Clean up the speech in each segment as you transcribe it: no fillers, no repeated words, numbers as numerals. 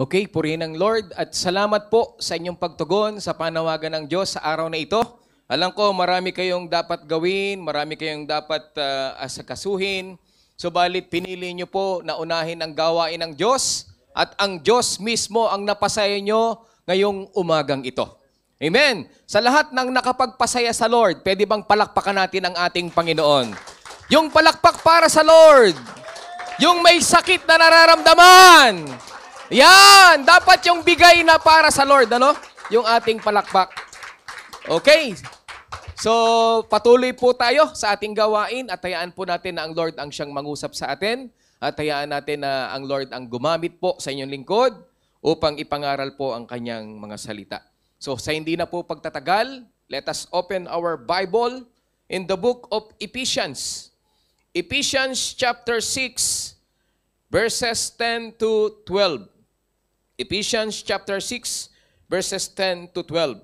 Okay, purihin ng Lord at salamat po sa inyong pagtugon sa panawagan ng Diyos sa araw na ito. Alam ko marami kayong dapat gawin, marami kayong dapat asakasuhin. Subalit pinili niyo po na unahin ang gawain ng Diyos at ang Diyos mismo ang napasaya niyo ngayong umagang ito. Amen. Sa lahat ng nakapagpasaya sa Lord, pwede bang palakpakan natin ang ating Panginoon? Yung palakpak para sa Lord. Yung may sakit na nararamdaman. Yan! Dapat yung bigay na para sa Lord, ano? Yung ating palakpak. Okay. So, patuloy po tayo sa ating gawain at hayaan po natin na ang Lord ang siyang mangusap sa atin at hayaan natin na ang Lord ang gumamit po sa inyong lingkod upang ipangaral po ang kanyang mga salita. So, sa hindi na po pagtatagal, let us open our Bible in the book of Ephesians. Ephesians chapter 6, verses 10 to 12. Ephesians chapter 6, verses 10 to 12.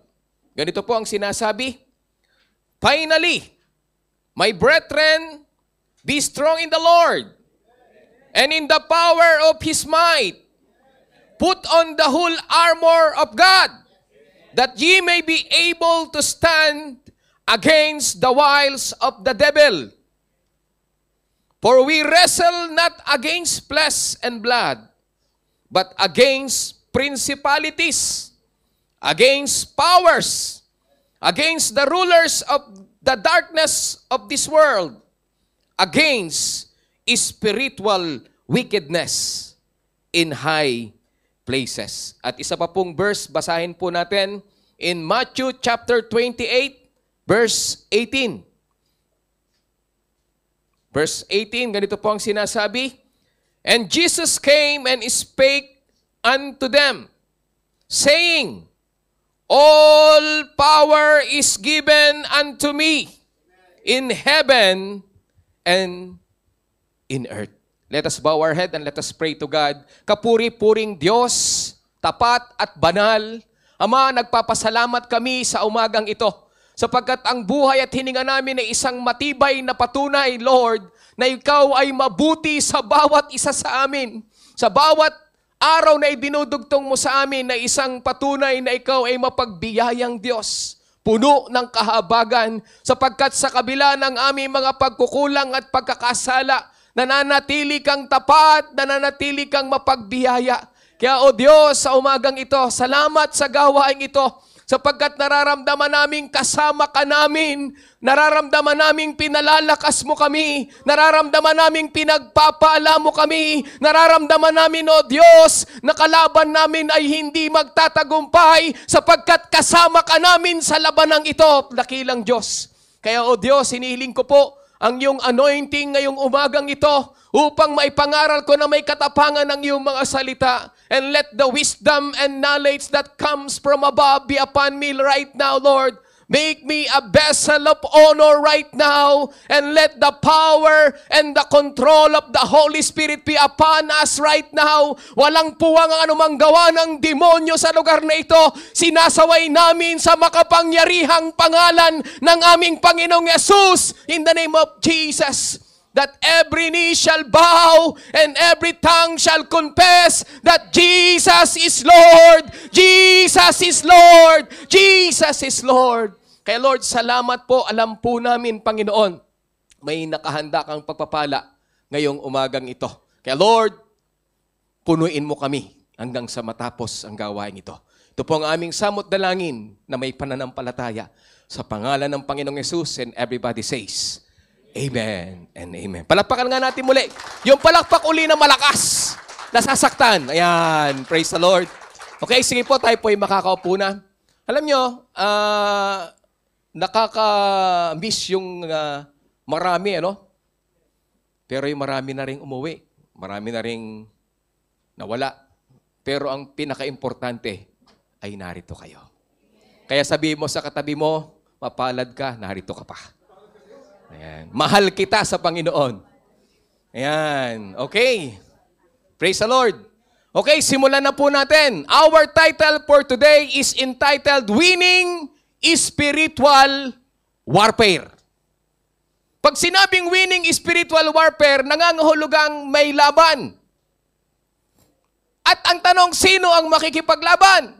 Ganito po ang sinasabi. Finally, my brethren, be strong in the Lord and in the power of His might. Put on the whole armor of God, that ye may be able to stand against the wiles of the devil. For we wrestle not against flesh and blood, but against principalities, against powers, against the rulers of the darkness of this world, against spiritual wickedness in high places. At isa pa pong verse, basahin po natin in Matthew chapter 28, verse 18. Verse 18, ganito po ang sinasabi. And Jesus came and spake unto them, saying, all power is given unto me in heaven and in earth. Let us bow our head and let us pray to God. Kapuri-puring Diyos, tapat at banal. Ama, nagpapasalamat kami sa umagang ito, sapagkat ang buhay at hininga namin ay isang matibay na patunay, Lord, na Ikaw ay mabuti sa bawat isa sa amin. Sa bawat araw na idinudugtong mo sa amin na isang patunay na Ikaw ay mapagbiyayang Diyos, puno ng kahabagan, sapagkat sa kabila ng aming mga pagkukulang at pagkakasala, nananatili kang tapat, nananatili kang mapagbiyaya. Kaya o Diyos, sa umagang ito, salamat sa gawain ito, sapagkat nararamdaman namin kasama ka namin, nararamdaman namin pinalalakas mo kami, nararamdaman namin pinagpapaala mo kami, nararamdaman namin, O Diyos, na kalaban namin ay hindi magtatagumpay, sapagkat kasama ka namin sa labanang ito, dakilang Diyos. Kaya, O Diyos, hinihiling ko po ang iyong anointing ngayong umagang ito upang maipangaral ko na may katapangan ng iyong mga salita. And let the wisdom and knowledge that comes from above be upon me right now, Lord. Make me a vessel of honor right now, and let the power and the control of the Holy Spirit be upon us right now. Walang puwang ang anumang gawa ng demonyo sa lugar na ito. Sinasaway namin sa makapangyarihang pangalan ng aming Panginoong Yesus, in the name of Jesus, that every knee shall bow and every tongue shall confess that Jesus is Lord, Jesus is Lord, Jesus is Lord. Kaya Lord, salamat po. Alam po namin, Panginoon, may nakahanda kang pagpapala ngayong umagang ito. Kaya Lord, punuin mo kami hanggang sa matapos ang gawain ito. Ito po ang aming samot dalangin na may pananampalataya sa pangalan ng Panginoong Yesus, and everybody says, Amen and Amen. Palakpakan nga natin muli. Yung palakpak uli na malakas, nasasaktan. Ayan, praise the Lord. Okay, sige po, tayo po ay makakaupo na. Alam nyo, nakaka-miss yung marami, ano? Pero yung marami na rin umuwi. Marami na rin nawala. Pero ang pinaka-importante ay narito kayo. Kaya sabihin mo sa katabi mo, mapalad ka, narito ka pa. Ayan. Mahal kita sa Panginoon. Ayan. Okay. Praise the Lord. Okay, simulan na po natin. Our title for today is entitled, Winning Spiritual Warfare. Pag sinabing winning spiritual warfare, nangangahulugang may laban. At ang tanong, sino ang makikipaglaban?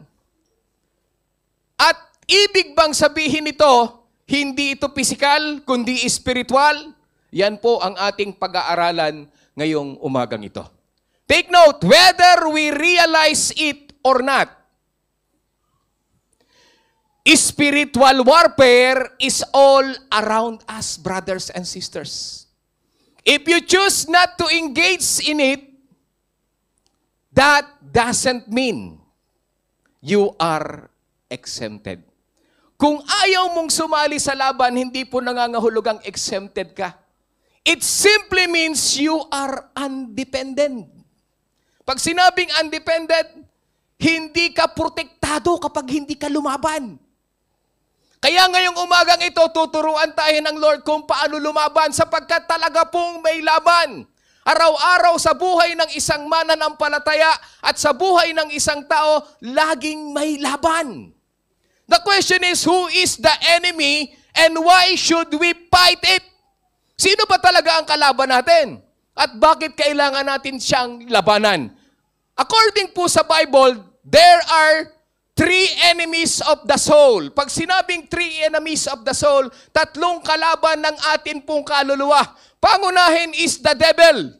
At ibig bang sabihin nito, hindi ito pisikal, kundi spiritual? Yan po ang ating pag-aaralan ngayong umagang ito. Take note, whether we realize it or not, spiritual warfare is all around us, brothers and sisters. If you choose not to engage in it, that doesn't mean you are exempted. Kung ayaw mong sumali sa laban, hindi po nangangahulugang exempted ka. It simply means you are undependent. Pag sinabing undependent, hindi ka protektado kapag hindi ka lumaban. Kaya ngayong umagang ito, tuturuan tayo ng Lord kung paano lumaban sapagkat talaga pong may laban. Araw-araw sa buhay ng isang mananampalataya at sa buhay ng isang tao, laging may laban. The question is, who is the enemy and why should we fight it? Sino ba talaga ang kalaban natin? At bakit kailangan natin siyang labanan? According po sa Bible, there are 3 enemies of the soul. Pag sinabing 3 enemies of the soul, 3 kalaban ng atin pong kaluluwa. Pangunahin is the devil.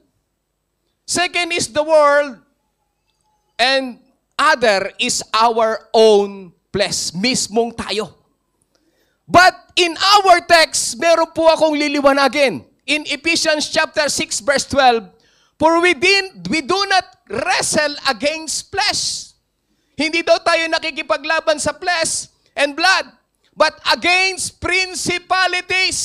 Second is the world. And other is our own flesh. Mismong tayo. But in our text, meron po akong liliwanagin. In Ephesians chapter 6 verse 12, for we do not wrestle against flesh. Hindi daw tayo nakikipaglaban sa flesh and blood, but against principalities,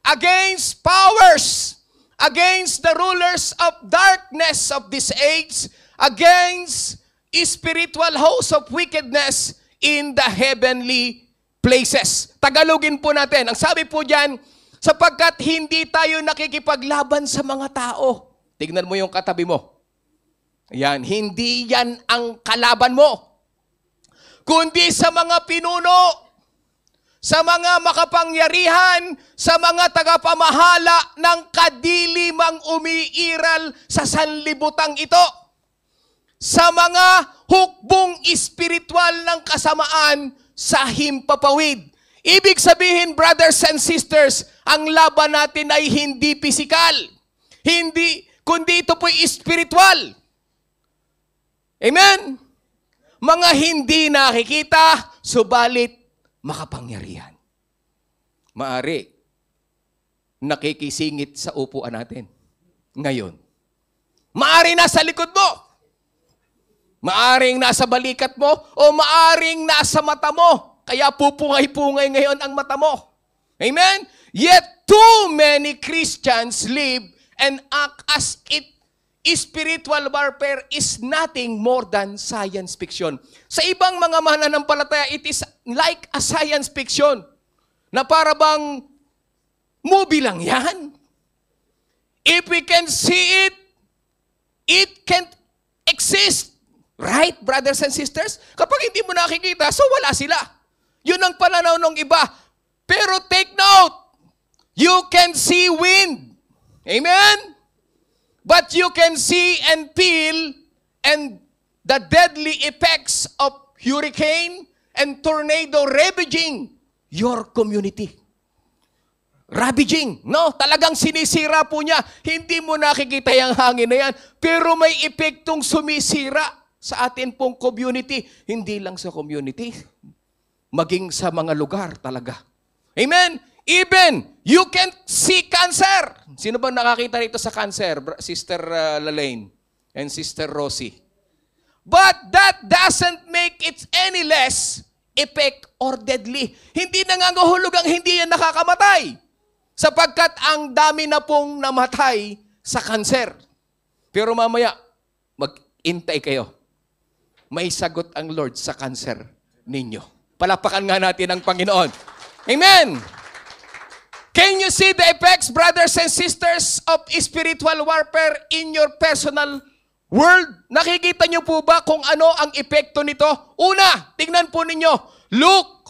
against powers, against the rulers of darkness of this age, against spiritual hosts of wickedness in the heavenly places. Tagalogin po natin. Ang sabi po diyan, sapagkat hindi tayo nakikipaglaban sa mga tao. Tignan mo yung katabi mo. Yan, hindi yan ang kalaban mo. Kundi sa mga pinuno, sa mga makapangyarihan, sa mga tagapamahala ng kadilimang umiiral sa sanlibutang ito. Sa mga hukbong espiritual ng kasamaan sa himpapawid. Ibig sabihin, brothers and sisters, ang laban natin ay hindi pisikal. Kundi ito po'y spiritual. Amen? Mga hindi nakikita, subalit makapangyarihan. Maari, nakikisingit sa upuan natin. Ngayon. Maari nasa likod mo. Maaring nasa balikat mo o maaring nasa mata mo. Kaya pupungay-pungay ngayon ang mata mo. Amen? Yet too many Christians live and act as it spiritual warfare is nothing more than science fiction. Sa ibang mga mananampalataya, it is like a science fiction na para bang movie lang yan. If we can see it, it can't exist. Right, brothers and sisters? Kapag hindi mo nakikita, so wala sila. Yun ang pananaw ng iba. Pero take note, you can see wind. Amen? But you can see and feel and the deadly effects of hurricane and tornado ravaging your community. Ravaging, no? Talagang sinisira po niya. Hindi mo nakikita yung hangin na yan, pero may epektong sumisira sa atin pong community. Hindi lang sa community, maging sa mga lugar talaga. Amen? Even, you can see cancer. Sino ba nakakita rito sa cancer? Sister Lalaine and Sister Rosie. But that doesn't make it any less effect or deadly. Hindi nangangahulog ang hindi yan nakakamatay. Sapagkat ang dami na pong namatay sa cancer. Pero mamaya, mag-intay kayo. May sagot ang Lord sa cancer ninyo. Palapakan nga natin ang Panginoon. Amen! Can you see the effects, brothers and sisters, of spiritual warfare in your personal world? Nakikita niyo po ba kung ano ang epekto nito? Una, tingnan po ninyo. Look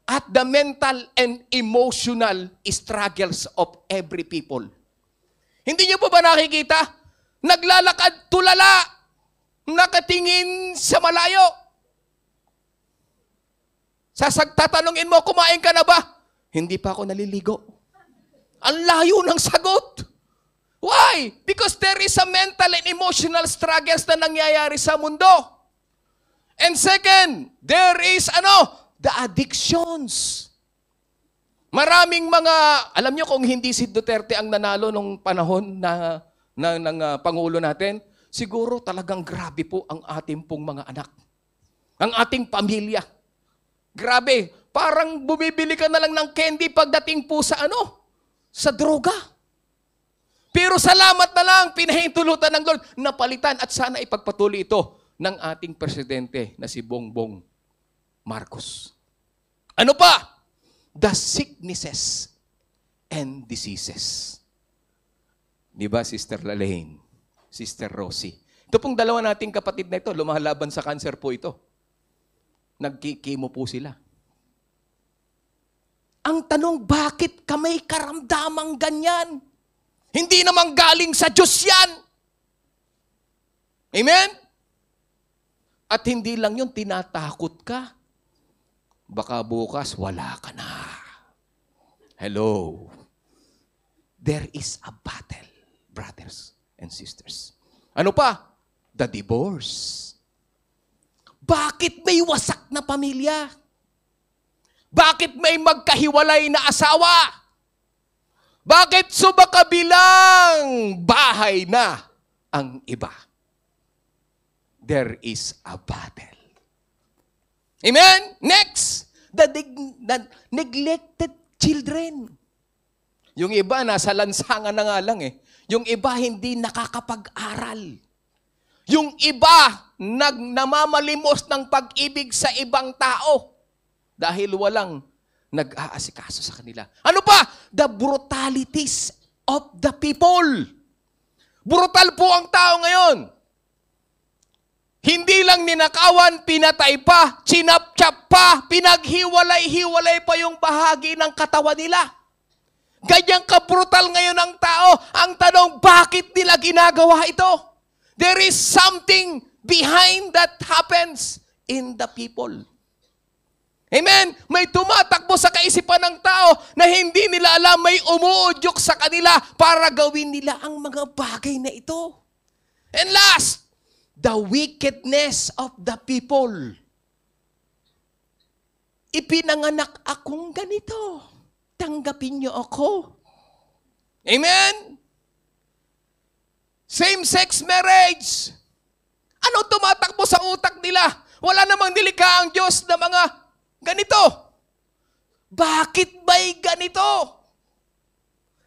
at the mental and emotional struggles of every people. Hindi niyo po ba nakikita? Naglalakad tulala. nakatingin sa malayo. Tatanungin mo, kumain ka na ba? Hindi pa ako naliligo. Ang layo ng sagot. Why? Because there is a mental and emotional struggles na nangyayari sa mundo. And second, there is the addictions. Maraming mga, alam nyo kung hindi si Duterte ang nanalo nung panahon ng Pangulo natin, siguro talagang grabe po ang ating pong mga anak. Ang ating pamilya. Grabe, parang bumibili ka na lang ng candy pagdating po sa sa droga. Pero salamat na lang, pinahintulutan ng Lord, napalitan at sana ipagpatuloy ito ng ating presidente na si Bongbong Marcos. Ano pa? The sicknesses and diseases. Di ba, Sister Lalaine? Sister Rosie? Ito pong dalawa nating kapatid na ito, lumalaban sa cancer po ito. Nagkikimo po sila. Ang tanong, bakit ka may karamdamang ganyan? Hindi naman galing sa Diyos yan. Amen? At hindi lang yun, tinatakot ka. Baka bukas, wala ka na. Hello. There is a battle, brothers and sisters. Ano pa? The divorce. Bakit may wasak na pamilya? Bakit may magkahiwalay na asawa? Bakit sumakabilang bahay na ang iba? There is a battle. Amen? Next, the neglected children. Yung iba, nasa lansangan na nga lang eh. Yung iba, hindi nakakapag-aral. Yung iba, namamalimos ng pag-ibig sa ibang tao dahil walang nag-aasikaso sa kanila. Ano pa? The brutalities of the people. Brutal po ang tao ngayon. Hindi lang ninakawan, pinatay pa, chinap-chap pa, pinaghiwalay-hiwalay pa yung bahagi ng katawan nila. Ganyang kabrutal ngayon ang tao. Ang tanong, bakit nila ginagawa ito? There is something behind that happens in the people. Amen? May tumatakbo sa kaisipan ng tao na hindi nila alam, may umuudyok sa kanila para gawin nila ang mga bagay na ito. And last, the wickedness of the people. Ipinanganak akong ganito. Tanggapin niyo ako. Amen? Same-sex marriage. Ano tumatakbo sa utak nila? Wala namang nilikha ang Diyos na mga ganito. Bakit ba'y ganito?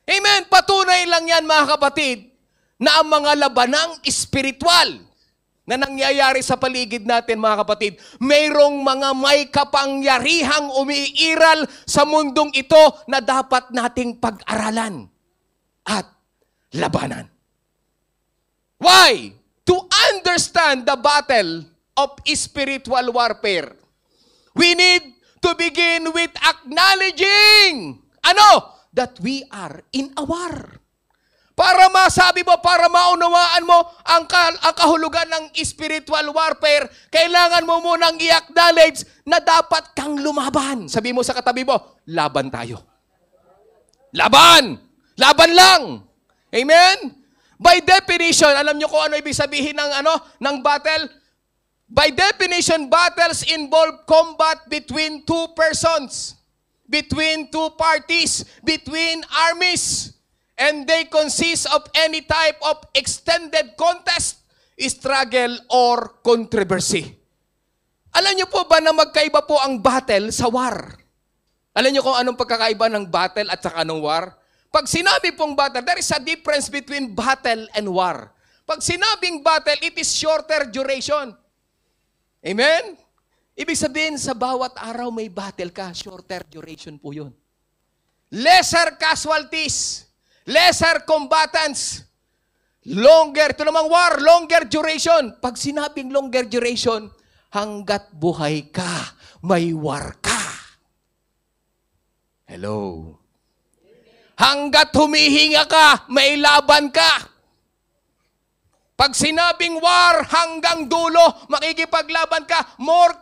Amen? Patunay lang yan, mga kapatid, na ang mga labanang espiritual na nangyayari sa paligid natin, mga kapatid, mayroong mga may kapangyarihang umiiral sa mundong ito na dapat nating pag-aralan at labanan. Why? To understand the battle of spiritual warfare, we need to begin with acknowledging, that we are in a war. Para masabi mo, para maunawaan mo ang kahulugan ng spiritual warfare, kailangan mo munang i-acknowledge na dapat kang lumaban. Sabi mo sa katabi mo, laban tayo. Laban! Laban lang! Amen? By definition, alam nyo kung ano ibig sabihin ng battle? By definition, battles involve combat between two persons, between two parties, between armies. And they consist of any type of extended contest, struggle, or controversy. Alam niyo po ba na magkaiba po ang battle sa war? Alam niyo kung anong pagkakaiba ng battle at saka ng war? Pag sinabi pong battle, there is a difference between battle and war. Pag sinabing battle, it is shorter duration. Amen? Ibig sabihin, sa bawat araw may battle ka, shorter duration po yun. Lesser casualties. Lesser combatants, longer, ito namang war, longer duration. Pag sinabing longer duration, hanggat buhay ka, may war ka. Hello. Hanggat humihinga ka, may laban ka. Pag sinabing war hanggang dulo, makikipaglaban ka, more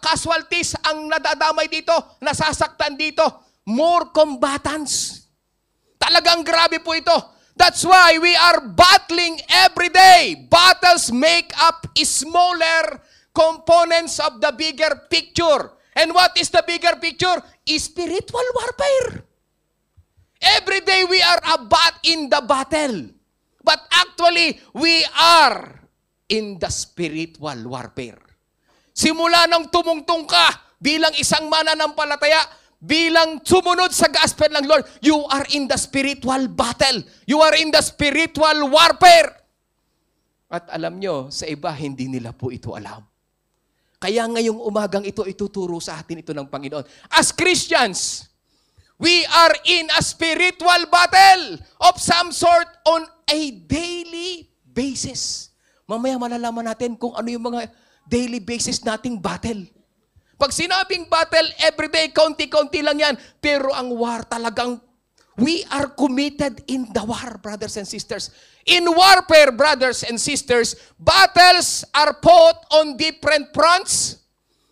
casualties ang nadadamay dito, nasasaktan dito, more combatants. Talagang grabe po ito. That's why we are battling every day. Battles make up smaller components of the bigger picture. And what is the bigger picture? Spiritual warfare. Every day we are in the battle. But actually, we are in the spiritual warfare. Simula nang tumungtong ka bilang isang mananampalataya, bilang sumunod sa gospel ng Lord, you are in the spiritual battle. You are in the spiritual warfare. At alam nyo, sa iba, hindi nila po ito alam. Kaya ngayong umagang ito, ituturo sa atin ito ng Panginoon. As Christians, we are in a spiritual battle of some sort on a daily basis. Mamaya malalaman natin kung ano yung mga daily basis nating battle. Pag sinabing battle, everyday, kaunti-kaunti lang yan. Pero ang war talagang, we are committed in the war, brothers and sisters. In warfare, brothers and sisters, battles are fought on different fronts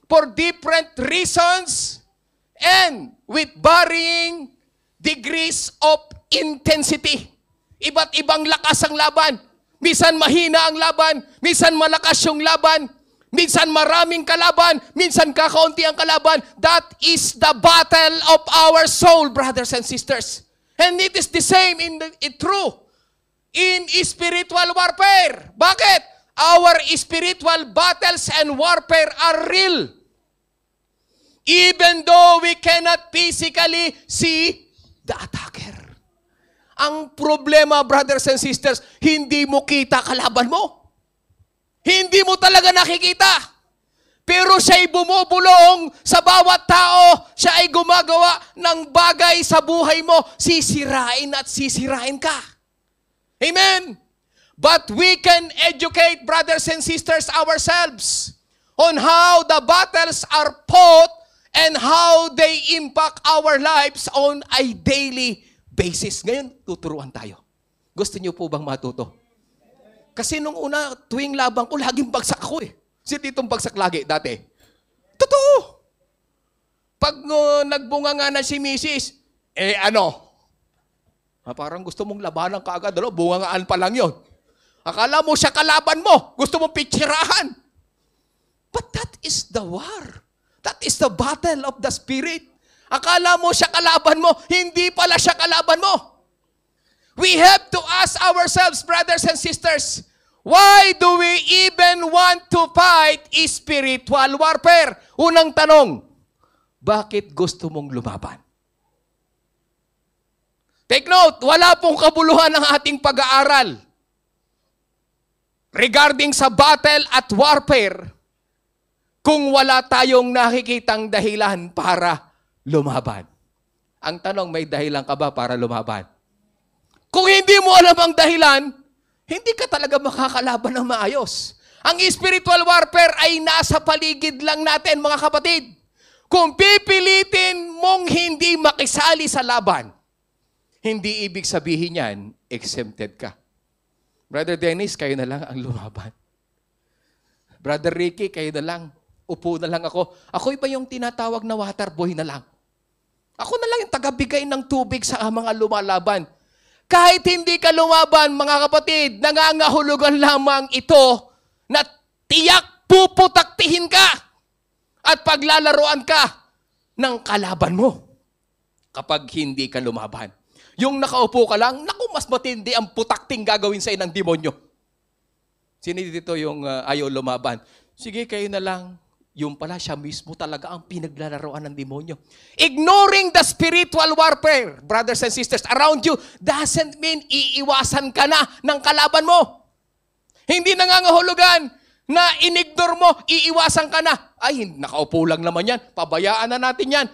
for different reasons and with varying degrees of intensity. Iba't ibang lakas ang laban. Minsan mahina ang laban, minsan malakas yung laban, minsan maraming kalaban, minsan kakaunti ang kalaban. That is the battle of our soul, brothers and sisters. And it is the same true in spiritual warfare. Bakit? Our spiritual battles and warfare are real. Even though we cannot physically see the attacker. Ang problema, brothers and sisters, hindi mo kita kalaban mo. Hindi mo talaga nakikita. Pero siya'y bumubulong sa bawat tao. Siya ay gumagawa ng bagay sa buhay mo. Sisirain at sisirain ka. Amen? But we can educate, brothers and sisters, ourselves on how the battles are fought and how they impact our lives on a daily basis. Ngayon, tuturuan tayo. Gusto niyo po bang matuto? Kasi nung una, tuwing labang ko, laging bagsak ako eh. Sino ditong bagsak lagi dati? Totoo. Pag nagbunga nga na si Mrs., parang gusto mong labanan ka agad, bungangaan pa lang yon. Akala mo siya kalaban mo, gusto mong pitsirahan. But that is the war. That is the battle of the Spirit. Akala mo siya kalaban mo, hindi pala siya kalaban mo. We have to ask ourselves, brothers and sisters, why do we even want to fight spiritual warfare? Unang tanong, bakit gusto mong lumaban? Take note, wala pong kabuluhan ng ating pag-aaral regarding sa battle at warfare kung wala tayong nakikitang dahilan para lumaban. Ang tanong, may dahilan ka ba para lumaban? Kung hindi mo alam ang dahilan, hindi ka talaga makakalaban ng maayos. Ang spiritual warfare ay nasa paligid lang natin, mga kapatid. Kung pipilitin mong hindi makisali sa laban, hindi ibig sabihin yan, exempted ka. Brother Dennis, kayo na lang ang lumaban. Brother Ricky, kayo na lang. Upo na lang ako. Ako iba yung tinatawag na water boy na lang. Ako na lang yung tagabigay ng tubig sa mga lumalaban. Kahit hindi ka lumaban, mga kapatid, nangangahulugan lamang ito na tiyak puputaktihin ka at paglalaroan ka ng kalaban mo kapag hindi ka lumaban. Yung nakaupo ka lang, naku, mas matindi ang putakting gagawin sa'yo ng demonyo. Sino dito yung ayaw lumaban? Sige, kayo na lang. Yung pala, siya mismo talaga ang pinaglalaroan ng demonyo. Ignoring the spiritual warfare, brothers and sisters, around you, doesn't mean iiwasan ka na ng kalaban mo. Hindi nangangahulugan na inignore mo, iiwasan ka na. Ay, nakaupo lang naman yan. Pabayaan na natin yan.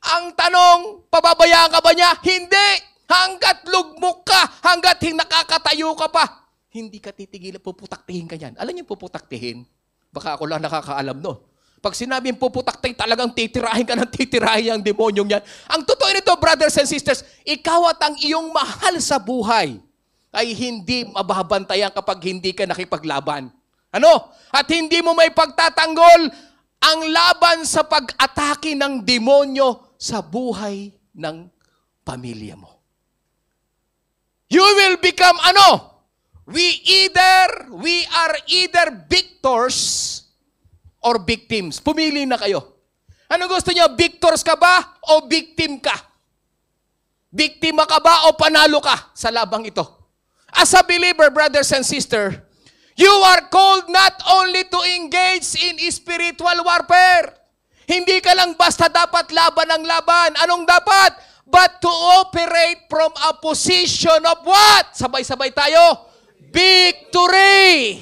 Ang tanong, pababayaan ka ba niya? Hindi. Hanggat lugmok ka, hanggat nakakatayo ka pa, hindi ka titigil, puputaktihin ka yan. Alam niyo puputaktihin? Baka ako lang nakakaalam, no? Pag sinabing puputaktihin, talagang titirahin ka ng titirahin ang demonyong yan. Ang totoo nito, brothers and sisters, ikaw at ang iyong mahal sa buhay ay hindi mababantayan kapag hindi ka nakipaglaban. Ano? At hindi mo may pagtatanggol ang laban sa pag-atake ng demonyo sa buhay ng pamilya mo. You will become ano? We are either victors or victims. Pumili na kayo. Ano gusto niyo? Victors ka ba o victim ka? Biktima ka ba o panalo ka sa labang ito? As a believer, brothers and sisters, you are called not only to engage in spiritual warfare. Hindi ka lang basta dapat laban ng laban. Anong dapat? But to operate from a position of what? Sabay-sabay tayo. Victory!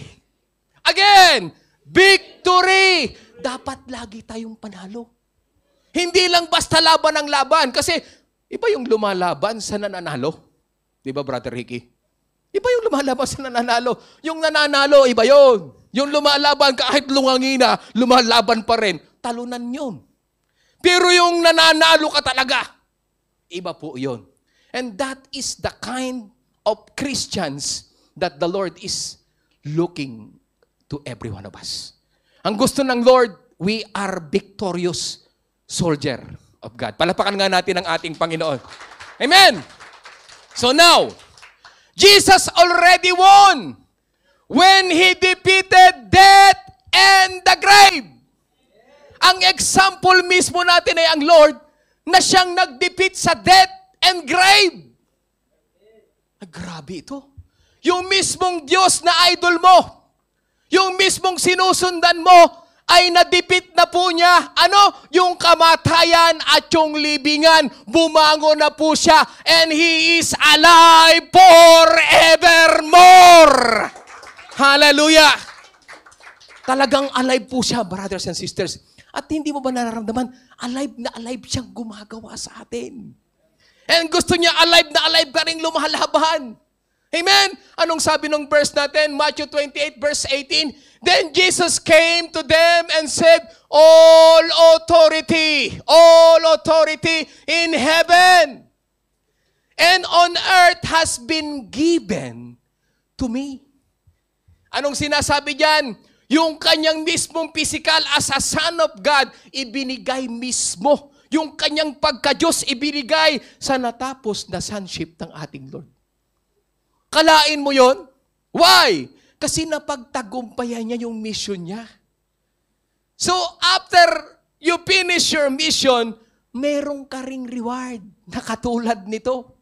Again, victory! Dapat lagi tayong panalo. Hindi lang basta laban ng laban. Kasi iba yung lumalaban sa nananalo. Di ba, Brother Ricky? Iba yung lumalaban sa nananalo. Yung nananalo, iba yun. Yung lumalaban kahit lungangina, lumalaban pa rin. Talunan yun. Pero yung nananalo ka talaga, iba po yun. And that is the kind of Christians that the Lord is looking to every one of us. Ang gusto ng Lord, we are victorious soldier of God. Palapakan nga natin ang ating Panginoon. Amen! So now, Jesus already won when He defeated death and the grave. Ang example mismo natin ay ang Lord na siyang nag-defeat sa death and grave. Grabe ito. Yung mismong Diyos na idol mo, yung mismong sinusundan mo, ay na-defeat na po niya. Ano? Yung kamatayan at yung libingan. Bumango na po siya. And He is alive forevermore. Hallelujah. Talagang alive po siya, brothers and sisters. At hindi mo ba nararamdaman, alive na alive siyang gumagawa sa atin. And gusto niya alive na alive ka rin lumalaban. Amen? Anong sabi ng verse natin? Matthew 28 verse 18. Then Jesus came to them and said, all authority in heaven and on earth has been given to me. Anong sinasabi diyan? Yung kanyang mismong physical as a son of God, ibinigay mismo. Yung kanyang pagka-Diyos, ibinigay sa natapos na sonship ng ating Lord. Kalain mo yon? Why? Kasi napagtagumpayan niya yung mission niya. So, after you finish your mission, merong ka ring reward na katulad nito.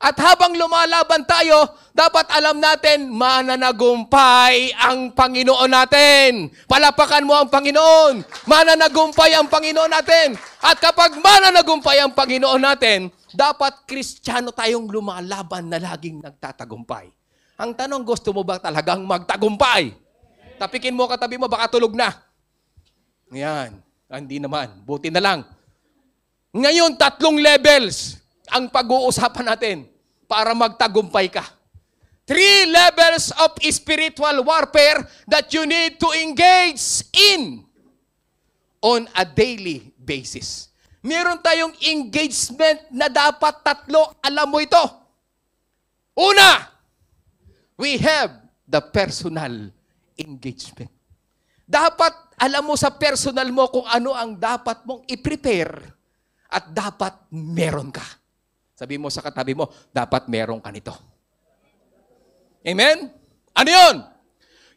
At habang lumalaban tayo, dapat alam natin, mananagumpay ang Panginoon natin. Palapakan mo ang Panginoon. Mananagumpay ang Panginoon natin. At kapag mananagumpay ang Panginoon natin, dapat Kristiyano tayong lumalaban na laging nagtatagumpay. Ang tanong, gusto mo ba talagang magtagumpay? Tapikin mo katabi mo, baka tulog na. Yan. Hindi naman. Buti na lang. Ngayon, 3 levels ang pag-uusapan natin para magtagumpay ka. 3 levels of spiritual warfare that you need to engage in on a daily basis. Meron tayong engagement na dapat 3. Alam mo ito. Una, we have the personal engagement. Dapat alam mo sa personal mo kung ano ang dapat mong i-prepare at dapat meron ka. Sabi mo sa katabi mo, dapat meron ka nito. Amen? Ano yun?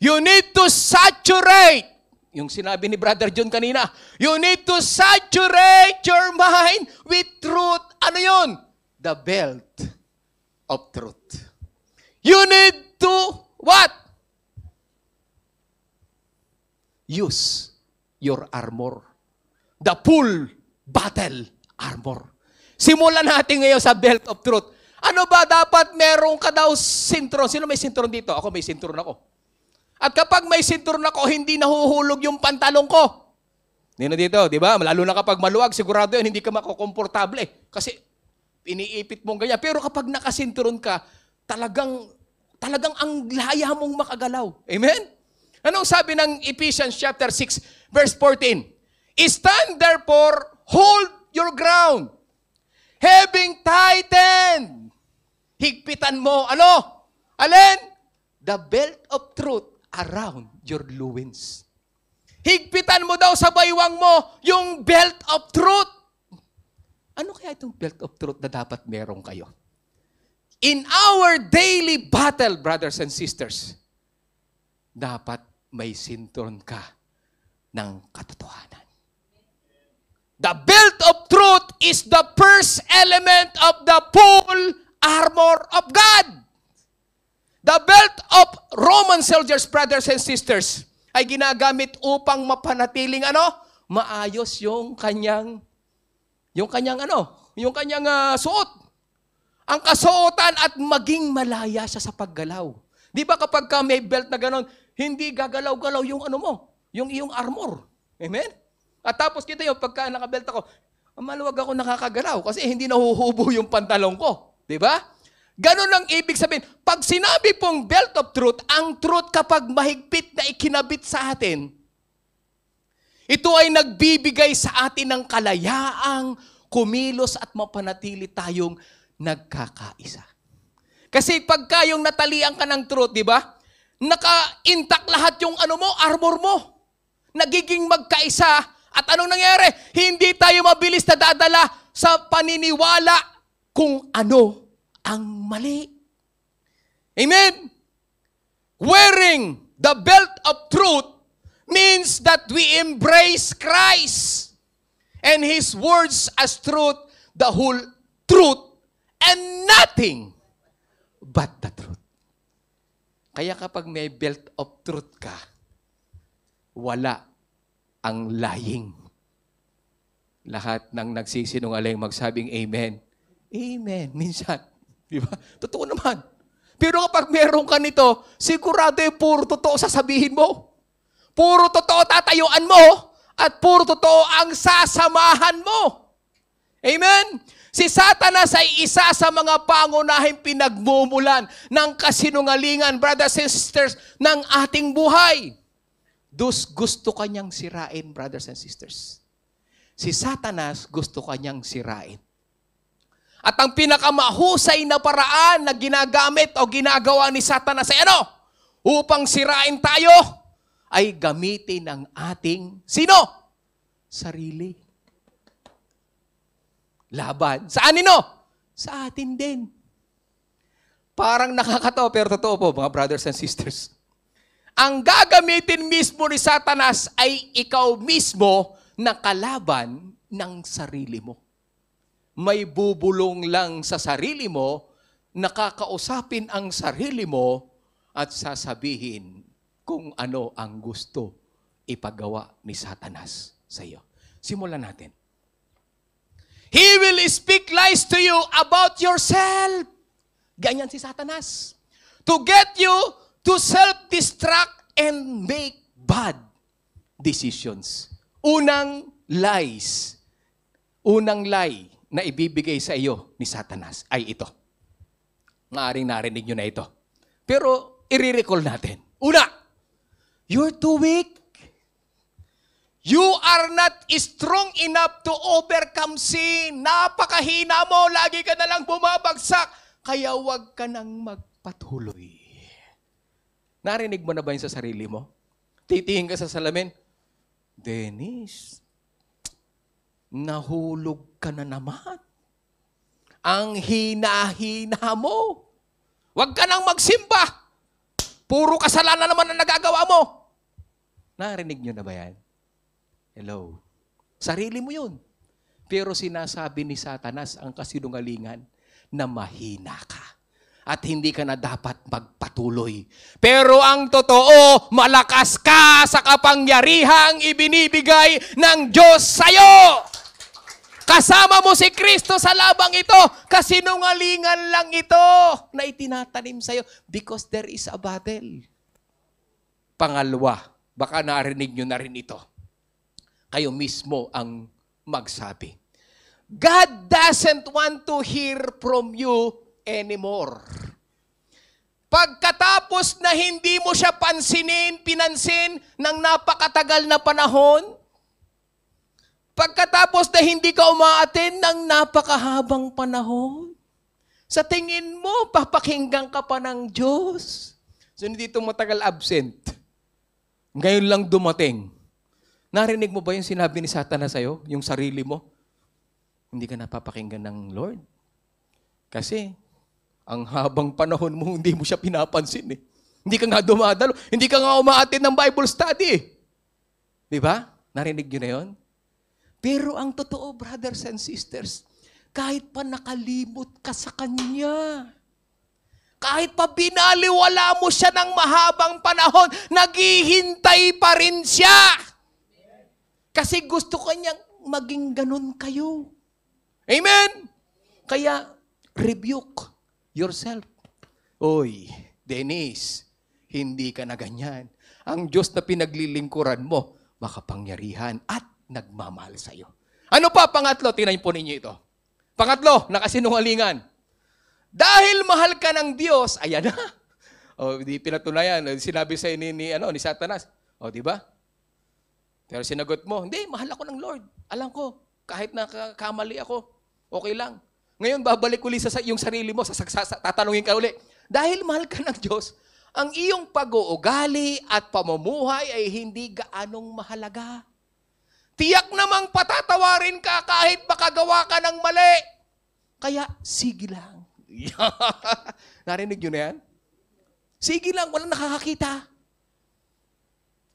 You need to saturate. Yung sinabi ni Brother John kanina, you need to saturate your mind with truth. Ano yun? The belt of truth. You need to, what? Use your armor. The full battle armor. Simulan natin ngayon sa belt of truth. Ano ba dapat meron ka daw sintron? Sino may sintron dito? Ako may sintron ako. At kapag may sintron ako, hindi nahuhulog yung pantalong ko. Nino dito, di ba? Lalo na kapag maluwag, sigurado yun, hindi ka makukomportable. Kasi iniipit mong ganyan. Pero kapag nakasintron ka, talagang ang laya mong makagalaw. Amen? Anong sabi ng Ephesians chapter 6, verse 14? Stand therefore, hold your ground, having tightened. Higpitan mo, ano? Alin? The belt of truth around your loins. Higpitan mo daw sa baywang mo yung belt of truth. Ano kaya itong belt of truth na dapat meron kayo? In our daily battle, brothers and sisters, dapat may sinturon ka ng katotohanan. The belt of truth is the first element of the full armor of God. The belt of Roman soldiers, brothers and sisters, ay ginagamit upang mapanatiling maayos yung kanyang suot. Ang kasuotan at maging malaya siya sa paggalaw. Di ba kapag may belt na ganon, hindi gagalaw-galaw yung yung iyong armor. Amen? At tapos kita yung pagka nakabelt ako, maluwag ako nakakagalaw kasi hindi nahuhubo yung pantalong ko. Di ba? Ganon ang ibig sabihin. Pag sinabi pong belt of truth, ang truth kapag mahigpit na ikinabit sa atin, ito ay nagbibigay sa atin ng kalayaang kumilos at mapanatili tayong nagkakaisa. Kasi pagka yung natalian ka ng truth, di ba? Naka-intact lahat yung armor mo. Nagiging magkaisa. At anong nangyari? Hindi tayo mabilis na dadala sa paniniwala kung ano ang mali. Amen? Wearing the belt of truth means that we embrace Christ and His words as truth, the whole truth, and nothing but the truth. Kaya kapag may belt of truth ka, wala ang lying. Lahat ng nagsisinungaling magsabing amen. Amen. Minsan. Di ba? Totoo naman. Pero kapag meron ka nito, sigurado puro totoo sasabihin mo. Puro totoo tatayuan mo. At puro totoo ang sasamahan mo. Amen? Si Satanas ay isa sa mga pangunahing pinagmumulan ng kasinungalingan, brothers and sisters, ng ating buhay. Dus gusto kanyang sirain, brothers and sisters. Si Satanas gusto kanyang sirain. At ang pinakamahusay na paraan na ginagamit o ginagawa ni Satanas ay upang sirain tayo, ay gamitin ang ating, sino? Sarili. Laban. Saan Sa atin din. Parang nakakatawa, pero totoo po, mga brothers and sisters. Ang gagamitin mismo ni Satanas ay ikaw mismo na kalaban ng sarili mo. May bubulong lang sa sarili mo, nakakausapin ang sarili mo, at sasabihin kung ano ang gusto ipagawa ni Satanas sa iyo. Simulan natin. He will speak lies to you about yourself. Ganyan si Satanas. To get you to self-destruct and make bad decisions. Unang lie na ibibigay sa iyo ni Satanas ay ito. Maaring narinig nyo na ito. Pero i-recall natin. Una, you're too weak. You are not strong enough to overcome sin. Napakahina mo, lagi ka na lang bumabagsak. Kaya huwag ka nang magpatuloy. Narinig mo na ba yun sa sarili mo? Titingin ka sa salamin, Dennis, nahulog ka na naman. Ang hina-hina mo. Huwag ka nang magsimba. Puro kasalanan naman ang nagagawa mo. Narinig nyo na ba yan? Hello. Sarili mo yun. Pero sinasabi ni Satanas ang kasinungalingan na mahina ka. At hindi ka na dapat magpatuloy. Pero ang totoo, malakas ka sa kapangyarihang ibinibigay ng Diyos sa'yo. Kasama mo si Kristo sa labang ito. Kasinungalingan lang ito na itinatanim sa'yo because there is a battle. Pangalawa, baka narinig nyo na rin ito. Kayo mismo ang magsabi. God doesn't want to hear from you anymore. Pagkatapos na hindi mo siya pinansin ng napakatagal na panahon, pagkatapos na hindi ka umaattend ng napakahabang panahon, Sa tingin mo, papakinggan ka pa ng Diyos. So, hindi ito matagal absent. Ngayon lang dumating. Narinig mo ba yung sinabi ni Satanas sa'yo? Yung sarili mo? Hindi ka napapakinggan ng Lord. Kasi, ang habang panahon mo, hindi mo siya pinapansin eh. Hindi ka nga dumadalo. Hindi ka nga umaattend ng Bible study eh. Di ba? Narinig nyo na yun? Pero ang totoo, brothers and sisters, kahit pa nakalimot ka sa Kanya, kahit pa binaliwala mo siya ng mahabang panahon, naghihintay pa rin siya. Kasi gusto kanyang maging ganun kayo. Amen? Kaya, rebuke yourself. Oy, Dennis, hindi ka na ganyan. Ang Diyos na pinaglilingkuran mo, makapangyarihan at nagmamahal sa'yo. Ano pa pangatlo? Tingnan po ninyo ito. Pangatlo, nakasinungalingan. Dahil mahal ka ng Diyos, ayan na. O, di pinatunayan. Sinabi sa ni Satanas. O, di ba? Pero sinagot mo, hindi, mahal ako ng Lord. Alam ko, kahit nakakamali ako, okay lang. Ngayon, babalik uli sa yung sarili mo, tatanungin ka uli. Dahil mahal ka ng Diyos, ang iyong pag-uugali at pamumuhay ay hindi gaanong mahalaga. Tiyak namang patatawarin ka kahit makagawa ka ng mali. Kaya, sige lang. Narinig nyo na yan? Sige lang, walang nakakakita.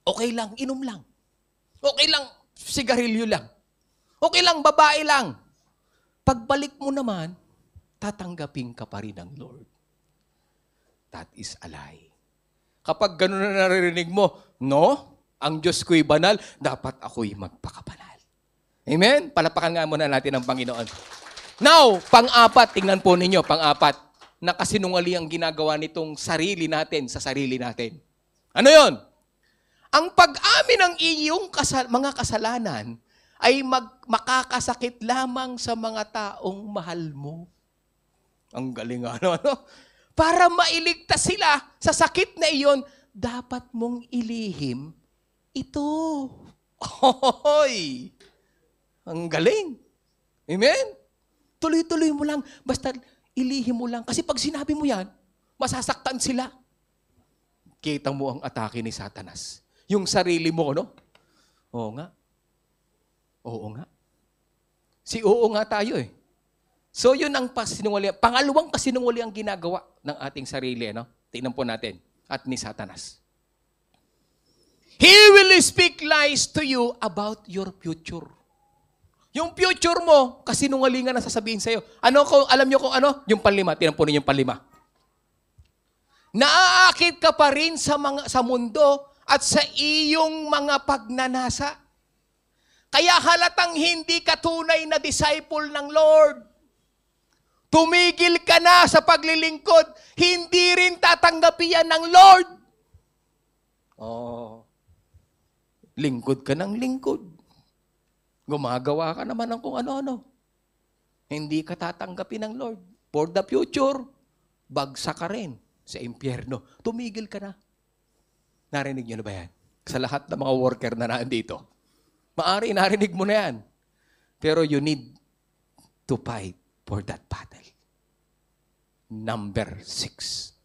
Okay lang, inom lang. Okay lang, sigarilyo lang. Okay lang, babae lang. Pagbalik mo naman, tatanggapin ka pa rin ng Lord. That is a lie. Kapag gano'n na naririnig mo, no, ang Diyos ko'y banal, dapat ako'y magpakabanal. Amen? Palapakan nga muna natin ang Panginoon. Now, pang-apat, tingnan po ninyo, pang-apat, nakasinungali ang ginagawa nitong sarili natin sa sarili natin. Ano yon? Ang pag-amin ng iyong mga kasalanan ay makakasakit lamang sa mga taong mahal mo. Ang galing ano? Para mailigtas sila sa sakit na iyon, dapat mong ilihim ito. Hoy! Ang galing. Amen? Tuloy-tuloy mo lang. Basta ilihim mo lang. Kasi pag sinabi mo yan, masasaktan sila. Kita mo ang atake ni Satanas. Yung sarili mo, no? Oo nga. Oo nga. Oo nga tayo eh. So yun ang pasinungalingan. Pangalawang pasinungalingan ang ginagawa ng ating sarili. No? Tingnan po natin. At ni Satanas. He will speak lies to you about your future. Yung future mo, kasinungalingan na sasabihin sa'yo. Alam nyo kung ano? Yung panlima. Tingnan po ninyo yung panlima. Naaakit ka pa rin sa mundo at sa iyong mga pagnanasa. Kaya halatang hindi ka tunay na disciple ng Lord. Tumigil ka na sa paglilingkod. Hindi rin tatanggapin yan ng Lord. Oh, lingkod ka ng lingkod. Gumagawa ka naman ng kung ano-ano. Hindi ka tatanggapin ng Lord. For the future, bagsak ka rin sa impyerno. Tumigil ka na. Narinig nyo na ba yan? Sa lahat ng mga worker na nandito. Maari, narinig mo na yan. Pero you need to fight for that battle. Number 6.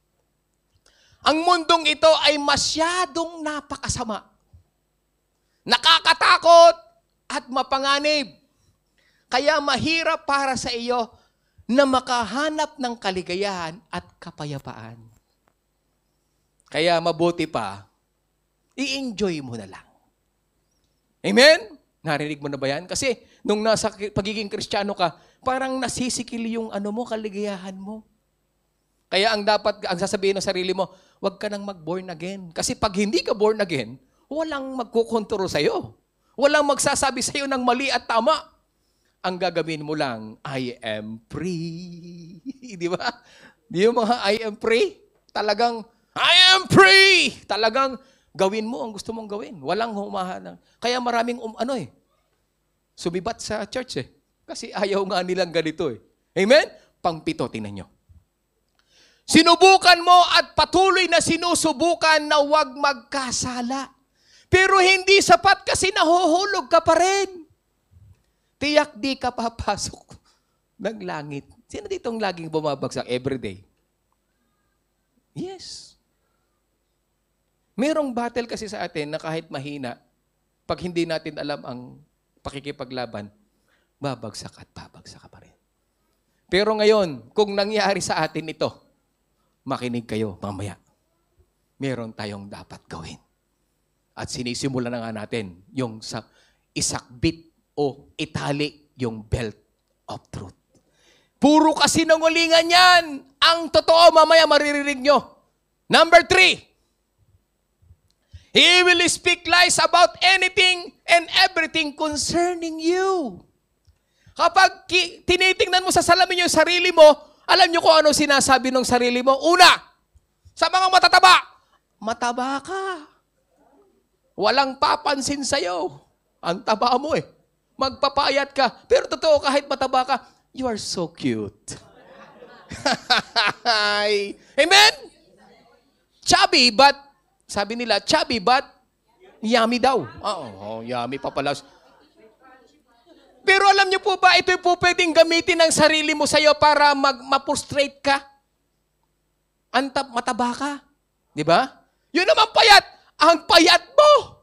Ang mundong ito ay masyadong napakasama. Nakakatakot at mapanganib. Kaya mahirap para sa iyo na makahanap ng kaligayahan at kapayapaan. Kaya mabuti pa, i-enjoy mo na lang. Amen? Narinig mo na ba yan? Kasi nung nasa pagiging Kristiyano ka, parang nasisikil yung kaligayahan mo. Kaya ang sasabihin ng sarili mo, huwag ka nang mag-born again. Kasi pag hindi ka born again, walang magkukontrol sa'yo. Walang magsasabi sa'yo ng mali at tama. Ang gagawin mo lang, I am free. Di ba? Di yung mga I am free? Talagang, I am free! Talagang gawin mo ang gusto mong gawin. Walang humahanang. Kaya maraming sumibat sa church eh. Kasi ayaw nga nilang ganito eh. Amen? Pang-pito, tingnan nyo. Sinubukan mo at patuloy na sinusubukan na huwag magkasala. Pero hindi sapat kasi nahuhulog ka pa rin. Tiyak di ka papasok ng langit. Sino ditong laging bumabagsak everyday? Yes. Merong battle kasi sa atin na kahit mahina, pag hindi natin alam ang pakikipaglaban, babagsak at babagsak ka pa rin. Pero ngayon, kung nangyari sa atin ito, makinig kayo mamaya. Meron tayong dapat gawin. At sinisimulan na nga natin yung sa isakbit o itali yung belt of truth. Puro kasinungalingan yan. Ang totoo mamaya maririnig nyo. Number 3. He will speak lies about anything and everything concerning you. Kapag tinitingnan mo sa salamin yung sarili mo, alam nyo kung ano sinasabi ng sarili mo? Una, sa mga matataba, mataba ka. Walang papansin sa'yo. Ang taba mo eh. Magpapayat ka. Pero totoo, kahit mataba ka, you are so cute. Amen? Chubby, but, sabi nila, chubby, but, yummy daw. Oo, yummy pa pala. Pero alam niyo po ba, ito po pwedeng gamitin ng sarili mo sa'yo para ma-frustrate ka? Mataba ka. Di ba? Yun naman payat. Ang payat mo.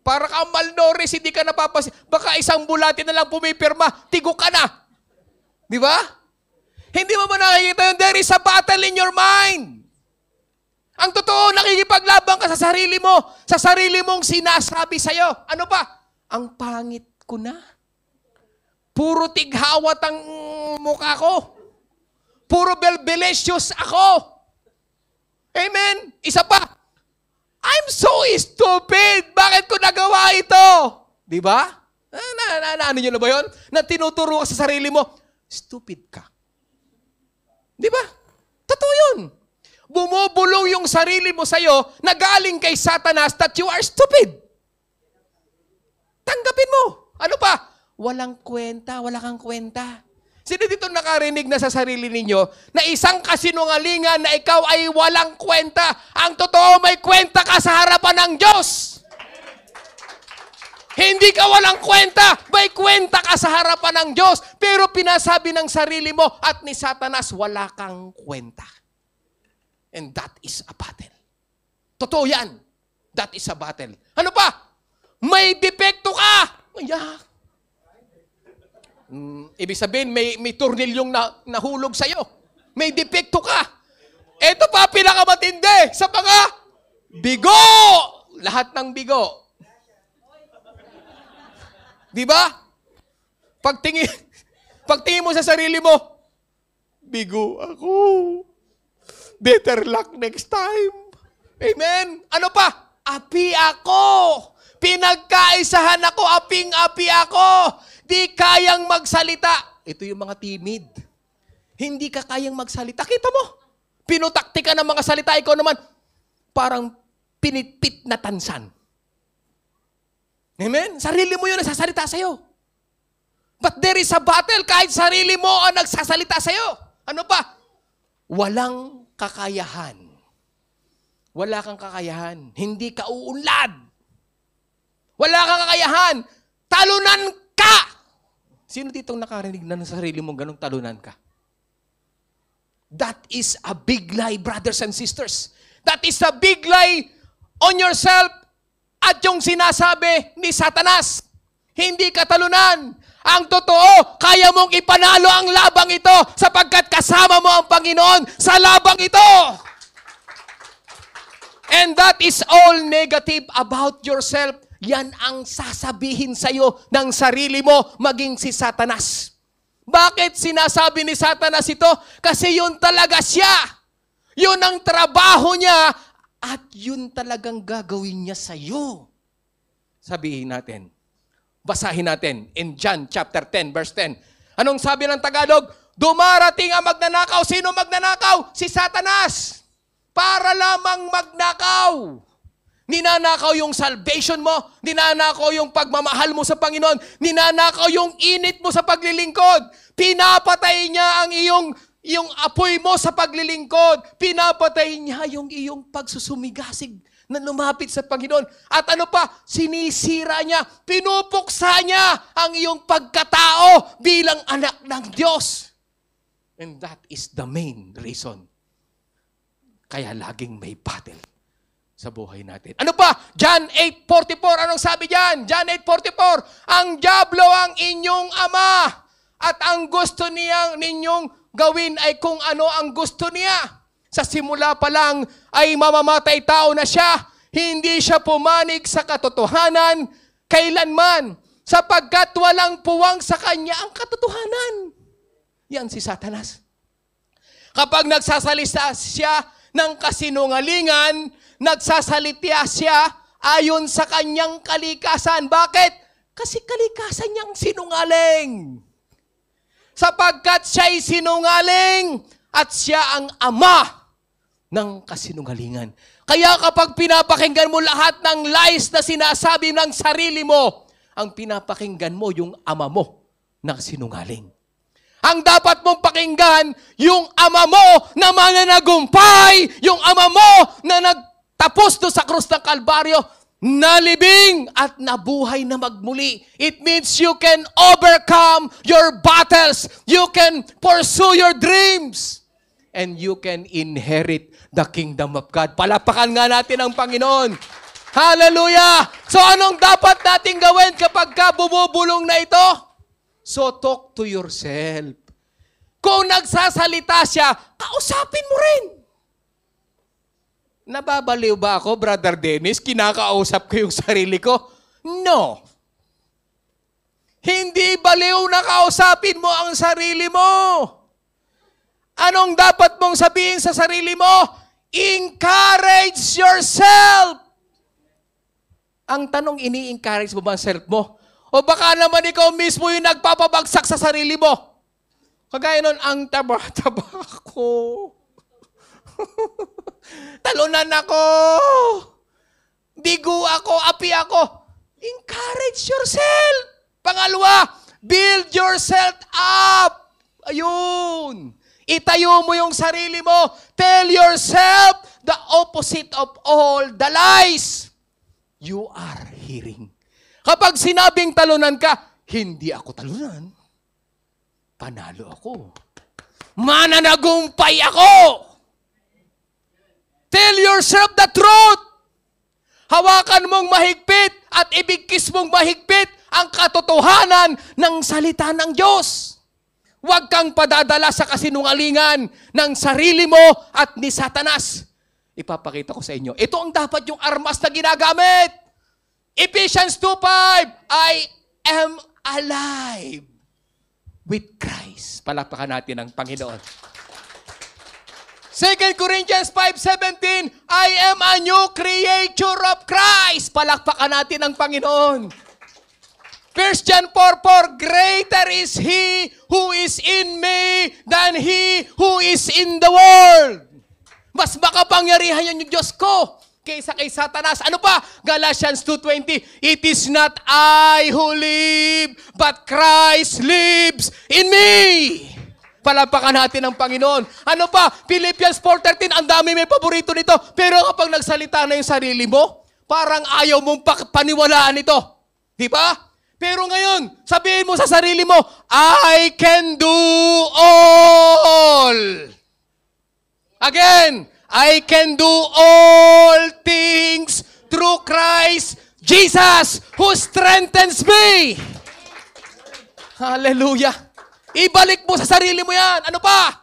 Para ka malnourished, hindi ka napapasin. Baka isang bulati na lang pumipirma, tigo ka na. Di ba? Hindi mo ba nakikita yun? There is a battle in your mind. Ang totoo, nakikipaglaban ka sa sarili mo. Sa sarili mong sinasabi sa'yo. Ano pa? Ang pangit ko na. Puro tighawat ang mukha ko. Puro belbelesious ako. Amen? Isa pa. I'm so stupid. Bakit ko nagawa ito? Di ba? Ano nyo na ba yun? Na tinuturo ka sa sarili mo, stupid ka. Di ba? Totoo yun. Bumubulong yung sarili mo sa'yo na galing kay Satanas that you are stupid. Tanggapin mo. Ano pa? Walang kwenta. Wala kang kwenta. Sino dito nakarinig na sa sarili ninyo na isang kasinungalingan na ikaw ay walang kwenta? Ang totoo, may kwenta ka sa harapan ng Diyos. Hindi ka walang kwenta. May kwenta ka sa harapan ng Diyos. Pero pinasabi ng sarili mo at ni Satanas, wala kang kwenta. And that is a battle. Totoo yan. That is a battle. Ano pa? May depekto ka. Ibig sabihin, may tornilyong nahulog sa'yo. May depekto ka. Ito pa, pinakamatindi sa mga bigo. Lahat ng bigo. Di ba? Pagtingin mo sa sarili mo, bigo ako. Better luck next time. Amen? Ano pa? Api ako. Pinagkaisahan ako, aping-api ako. Di kayang magsalita. Ito yung mga timid. Hindi ka kayang magsalita. Kita mo? Pinutakti ka ng mga salita. Ikaw naman, parang pinitpit na tansan. Amen? Sarili mo yun nagsasalita sa'yo. But there is a battle kahit sarili mo ang nagsasalita sa'yo. Ano pa? Walang kakayahan. Wala kang kakayahan. Hindi ka uunlad. Wala kang kakayahan. Talunan ka! Sino ditong nakarinig na sa sarili mong ganong talunan ka? That is a big lie, brothers and sisters. That is a big lie on yourself at yung sinasabi ni Satanas. Hindi ka talunan. Ang totoo, kaya mong ipanalo ang labang ito sapagkat kasama mo ang Panginoon sa labang ito. And that is all negative about yourself. Yan ang sasabihin sa'yo ng sarili mo, maging si Satanas. Bakit sinasabi ni Satanas ito? Kasi yun talaga siya. Yun ang trabaho niya at yun talagang gagawin niya sa'yo. Sabihin natin. Basahin natin in John chapter 10 verse 10. Anong sabi ng Tagalog? Dumarating ang magnanakaw. Sino magnanakaw? Si Satanas. Para lamang magnakaw. Ninanakaw yung salvation mo. Ninanakaw yung pagmamahal mo sa Panginoon. Ninanakaw yung init mo sa paglilingkod. Pinapatay niya ang iyong apoy mo sa paglilingkod. Pinapatay niya yung iyong pagsusumigasig na lumapit sa Panginoon. At ano pa? Sinisira niya, pinupuksa niya ang iyong pagkatao bilang anak ng Diyos. And that is the main reason. Kaya laging may battle sa buhay natin. Ano pa? John 8:44. Anong sabi diyan? John 8:44. Ang diablo ang inyong ama at ang gusto ninyong gawin ay kung ano ang gusto niya. Sa simula pa lang ay mamamatay tao na siya. Hindi siya pumanig sa katotohanan kailanman sapagkat walang puwang sa kanya ang katotohanan. Yan si Satanas. Kapag nagsasalita siya ng kasinungalingan, nagsasalita siya ayon sa kanyang kalikasan. Bakit? Kasi kalikasan niyang sinungaling. Sapagkat siya'y sinungaling at siya ang ama ng kasinungalingan. Kaya kapag pinapakinggan mo lahat ng lies na sinasabi ng sarili mo, ang pinapakinggan mo yung ama mo na sinungaling. Ang dapat mong pakinggan, yung ama mo na mananagumpay, yung ama mo na nagtapos doon sa krus ng Kalbaryo, nalibing at nabuhay na magmuli. It means you can overcome your battles. You can pursue your dreams. And you can inherit the kingdom of God. Palapakan nga natin ang Panginoon. Hallelujah! So anong dapat nating gawin kapag bumubulong na ito? So talk to yourself. Kung nagsasalita siya, kausapin mo rin. Nababaliw ba ako, Brother Dennis? Kinakausap ko yung sarili ko? No. Hindi baliw na kausapin mo ang sarili mo. Anong dapat mong sabihin sa sarili mo? Encourage yourself. Ang tanong, ini-encourage mo ba ang self mo? O baka naman ikaw mismo yung nagpapabagsak sa sarili mo. Kagaya nun, ang taba-taba ko. Talunan ako. Bigo ako, api ako. Encourage yourself. Pangalawa, build yourself up. Ayun. Itayo mo yung sarili mo. Tell yourself the opposite of all the lies you are hearing. Kapag sinabing talunan ka, hindi ako talunan. Panalo ako. Mananagumpay ako. Tell yourself the truth. Hawakan mong mahigpit at ibigkis mong mahigpit ang katotohanan ng salita ng Diyos. Huwag kang padadala sa kasinungalingan ng sarili mo at ni Satanas. Ipapakita ko sa inyo. Ito ang dapat yung armas na ginagamit. Ephesians 2:5, I am alive with Christ. Palakpakan natin ang Panginoon. 2 Corinthians 5:17, I am a new creature of Christ. Palakpakan natin ang Panginoon. 1 John 4:4, greater is He who is in me than He who is in the world. Mas makapangyarihan yung Diyos ko kaysa kay Satanas. Ano pa? Galatians 2:20, it is not I who live, but Christ lives in me. Palapakan natin ang Panginoon. Ano pa? Philippians 4:13, ang dami may paborito nito. Pero kapag nagsalita na yung sarili mo, parang ayaw mong paniwalaan ito. Di ba? Pero ngayon, sabihin mo sa sarili mo, I can do all. Again, I can do all things through Christ Jesus who strengthens me. Hallelujah. Ibalik mo sa sarili mo yan. Ano pa?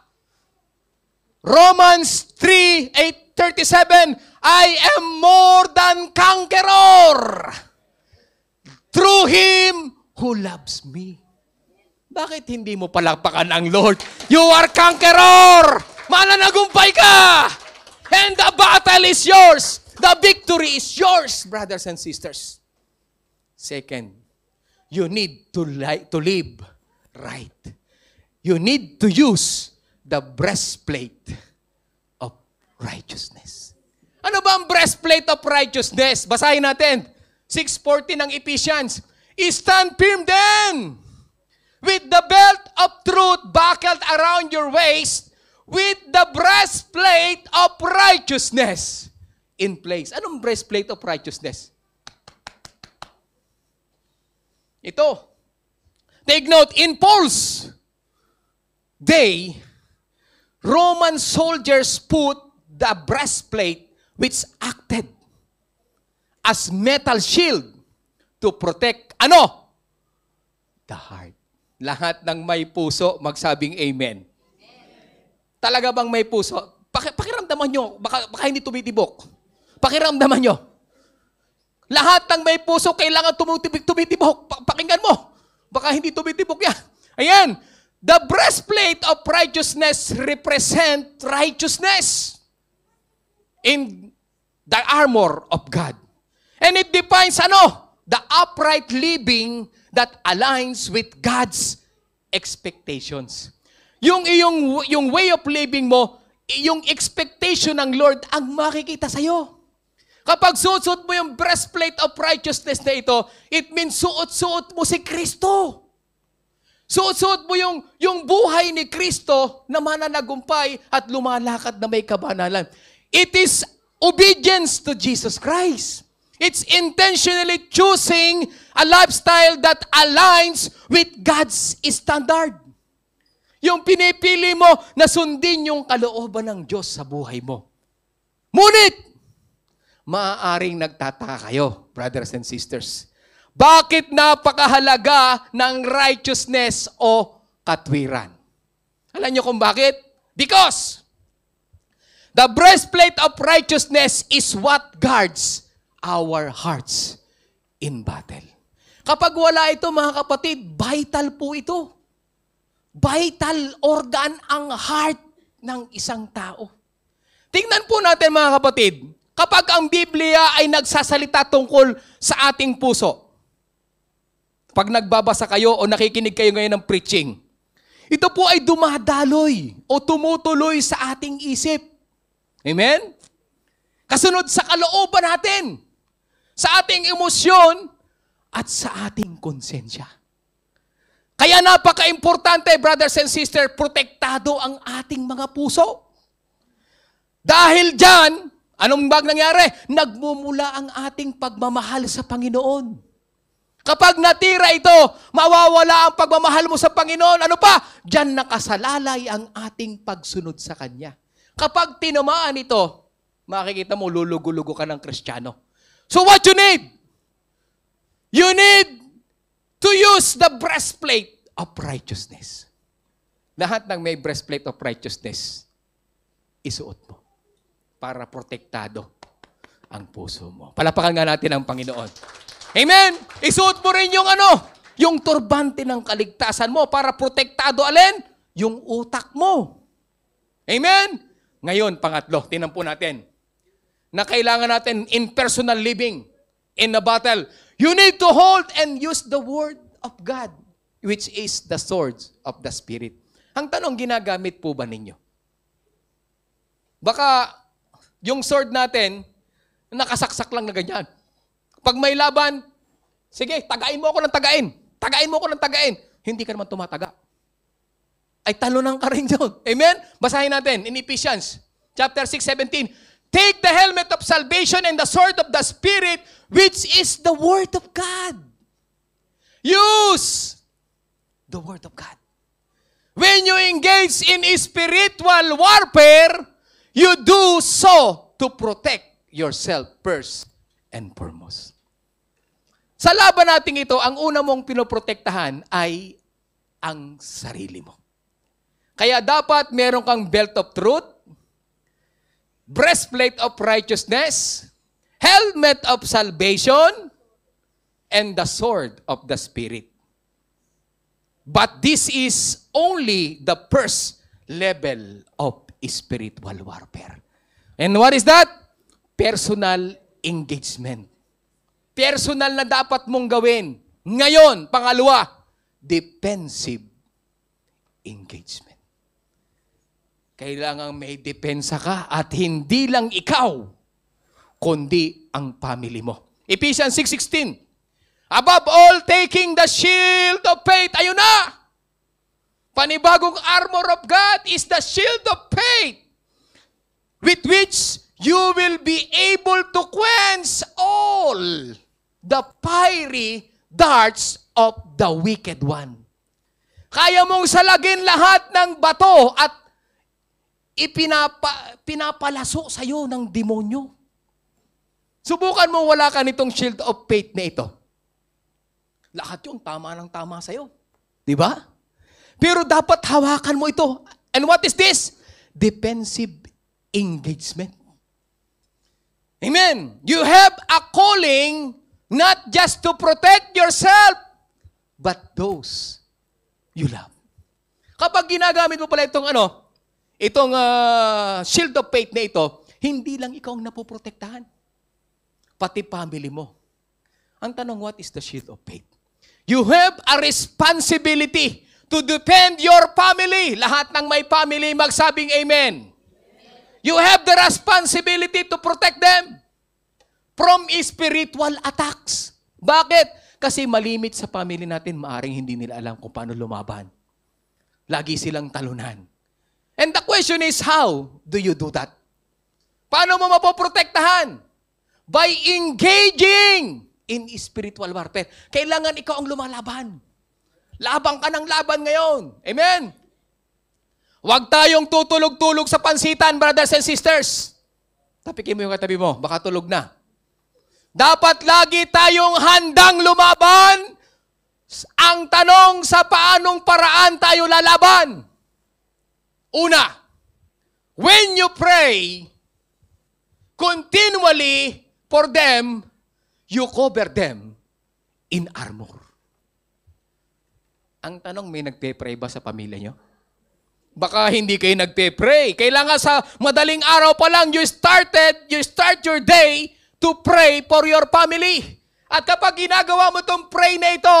Romans 3:37, I am more than conqueror through Him who loves me. Bakit hindi mo palakpakan ang Lord? You are conqueror! Mananagumpay ka! And the battle is yours. The victory is yours, brothers and sisters. Second, you need to live right. You need to use the breastplate of righteousness. Ano ba ang breastplate of righteousness? Basahin natin. 6:14 ng Ephesians. Stand firm then, with the belt of truth buckled around your waist, with the breastplate of righteousness in place. Anong breastplate of righteousness? Ito. Take note, in Paul's day, Roman soldiers put the breastplate which acted as metal shield to protect, ano? The heart. Lahat ng may puso, magsabing amen. Talaga bang may puso? Pakiramdaman nyo, baka hindi tumitibok. Pakiramdaman nyo. Lahat ng may puso, kailangan tumitibok. Pakinggan mo. Baka hindi tumitibok yan. Ayan. The breastplate of righteousness represent righteousness in the armor of God. And it defines the upright living that aligns with God's expectations. Yung way of living mo, yung expectation ng Lord ang makikita sa'yo. Kapag suot mo yung breastplate of righteousness na ito, it means suot mo si Kristo. Suot mo yung buhay ni Kristo na mananagumpay at lumalakad na may kabanalan. It is obedience to Jesus Christ. It's intentionally choosing a lifestyle that aligns with God's standard. Yung pinipili mo na sundin yung kalooban ng Diyos sa buhay mo. Ngunit, maaaring nagtataka kayo, brothers and sisters. Bakit napakahalaga ng righteousness o katwiran? Alam niyo kung bakit? Because the breastplate of righteousness is what guards our hearts in battle. Kapag wala ito, mga kapatid, vital po ito. Vital organ ang heart ng isang tao. Tingnan po natin, mga kapatid, kapag ang Biblia ay nagsasalita tungkol sa ating puso, pag nagbabasa kayo o nakikinig kayo ngayon ng preaching, ito po ay dumadaloy o tumutuloy sa ating isip. Amen? Kasunod sa kalooban natin, sa ating emosyon, at sa ating konsensya. Kaya napaka-importante, brothers and sisters, protektado ang ating mga puso. Dahil dyan, anong nangyari? Nagmumula ang ating pagmamahal sa Panginoon. Kapag natira ito, mawawala ang pagmamahal mo sa Panginoon. Ano pa? Diyan nakasalalay ang ating pagsunod sa Kanya. Kapag tinamaan ito, makikita mo, lulugo-lugo ka ng Kristiyano. So what you need? You need to use the breastplate of righteousness. Lahat ng may breastplate of righteousness, isuot mo para protektado ang puso mo. Palapakan nga natin ang Panginoon. Amen? Isuot mo rin yung turbante ng kaligtasan mo para protektado alin? Yung utak mo. Amen? Ngayon, pangatlo, tinan po natin na kailangan natin in personal living, in a battle. You need to hold and use the Word of God, which is the sword of the Spirit. Ang tanong, ginagamit po ba ninyo? Baka yung sword natin, nakasaksak lang na ganyan. Pag may laban, sige, tagain mo ako ng tagain. Tagain mo ako ng tagain. Hindi ka naman tumataga. Ay talunan ka rin doon. Amen? Basahin natin in Ephesians chapter 6:17. Take the helmet of salvation and the sword of the Spirit, which is the Word of God. Use the Word of God. When you engage in spiritual warfare, you do so to protect yourself first and foremost. Sa laban natin ito, ang una mong pinoprotektahan ay ang sarili mo. Kaya dapat meron kang belt of truth, breastplate of righteousness, helmet of salvation, and the sword of the Spirit. But this is only the first level of spiritual warfare. And what is that? Personal engagement. Personal na dapat mong gawin. Ngayon, pangalawa, defensive engagement. Kailangan may depensa ka at hindi lang ikaw, kundi ang family mo. Ephesians 6:16. Above all, taking the shield of faith. Ayun na! Panibagong armor of God is the shield of faith with which you will be able to quench all the fiery darts of the wicked one. Kaya mong salagin lahat ng bato at pinapalaso sa'yo ng demonyo. Subukan mo wala ka nitong shield of faith na ito. Lahat yun, tama ng tama sa'yo. Di ba? Pero dapat hawakan mo ito. And what is this? Defensive engagement. Amen. You have a calling not just to protect yourself, but those you love. Kapag ginagamit mo pala itong shield of faith na ito, hindi lang ikaw ang napoprotektahan. Pati family mo. Ang tanong, what is the shield of faith? You have a responsibility to defend your family. Lahat ng may family magsabing amen. You have the responsibility to protect them from spiritual attacks. Bakit? Kasi malimit sa family natin, maaring hindi nila alam kung paano lumaban. Lagi silang talunan. And the question is, how do you do that? Paano mo mapoprotektahan? By engaging in spiritual warfare. Kailangan ikaw ang lumalaban. Labang ka ng laban ngayon. Amen? Huwag tayong tutulog-tulog sa pansitan, brothers and sisters. Tapikin mo yung katabi mo, baka tulog na. Dapat lagi tayong handang lumaban. Ang tanong, sa paanong paraan tayo lalaban? Una, when you pray continually for them, you cover them in armor. Ang tanong, may nagpe-pray ba sa pamilya nyo? Baka hindi kayo nagpe-pray. Kailangan sa madaling araw pa lang, you start your day to pray for your family. At kapag ginagawa mo itong pray na ito,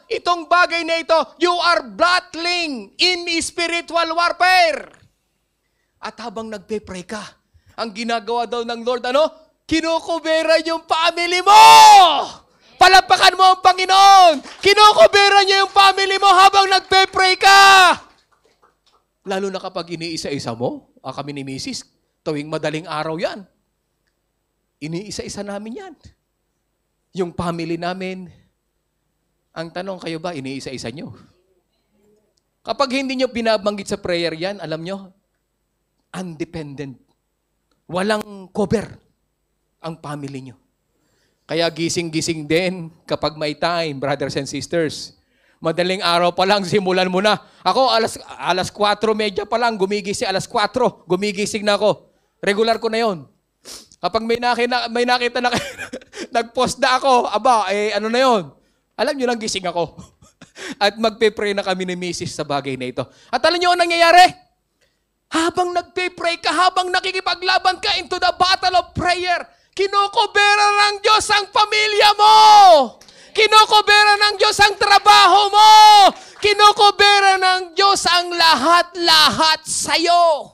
itong bagay na ito, you are battling in spiritual warfare. At habang nagpe-pray ka, ang ginagawa daw ng Lord, kinukubera yung family mo! Palapakan mo ang Panginoon! Kinukubera niya yung family mo habang nagpe-pray ka! Lalo na kapag iniisa-isa mo, kami ni Mrs., tuwing madaling araw yan. Iniisa-isa namin yan. Yung family namin, ang tanong, kayo ba, iniisa-isa nyo? Kapag hindi nyo binabanggit sa prayer yan, alam nyo, independent. Walang cover ang family nyo. Kaya gising-gising din kapag may time, brothers and sisters. Madaling araw pa lang, simulan mo na. Ako, alas 4:30 pa lang, gumigising, alas 4, gumigising na ako. Regular ko na yon. Kapag may nakita na nag-post na ako, ano na yon? Alam nyo lang, gising ako. At magpe-pray na kami ni Mrs. sa bagay na ito. At alam nyo ang nangyayari? Habang nagpe-pray ka, habang nakikipaglaban ka into the battle of prayer, kinukubera ng Diyos ang pamilya mo. Kinukubera ng Diyos ang trabaho mo. Kinukubera ng Diyos ang lahat-lahat sa'yo.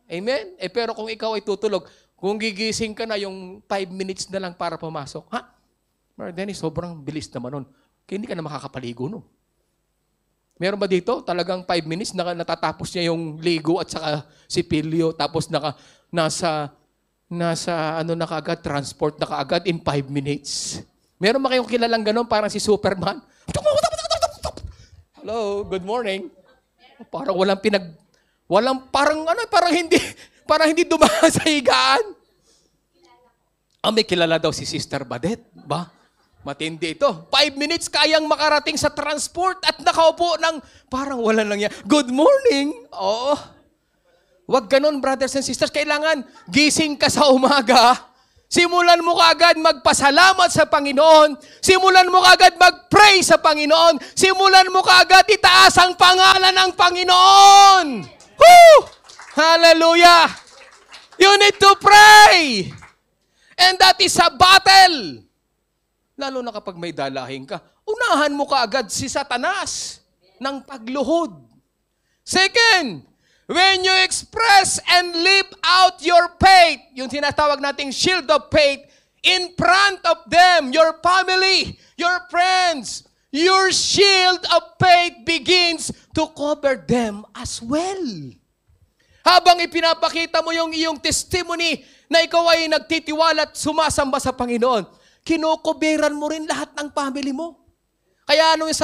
Amen? Pero kung ikaw ay tutulog, kung gigising ka na, yung 5 minutes na lang para pumasok, Brother Dennis, sobrang bilis naman nun. Kaya hindi ka na makakapaligo nun. Meron ba dito? Talagang 5 minutes, natatapos niya yung ligo at saka sipilyo, tapos nasa na kaagad, transport na kaagad in 5 minutes. Meron ba kayong kilalang ganun, parang si Superman? Hello, good morning. Parang parang hindi dumaan sa higaan. May kilala daw si Sister Badet, ba? Matindi ito. 5 minutes kayang makarating sa transport at nakaupo ng parang wala lang yan. Good morning. Oo. Huwag ganun, brothers and sisters. Kailangan gising ka sa umaga. Simulan mo kaagad magpasalamat sa Panginoon. Simulan mo kaagad mag-pray sa Panginoon. Simulan mo kaagad itaas ang pangalan ng Panginoon. Woo! Hallelujah! You need to pray. And that is a battle. Lalo na kapag may dalahin ka. Unahan mo kaagad si Satanas ng pagluhod. Second, when you express and live out your faith, yung tinatawag nating shield of faith, in front of them, your family, your friends, your shield of faith begins to cover them as well. Habang ipinapakita mo yung iyong testimony na ikaw ay nagtitiwala at sumasamba sa Panginoon, kinukuberan mo rin lahat ng family mo. Kaya anong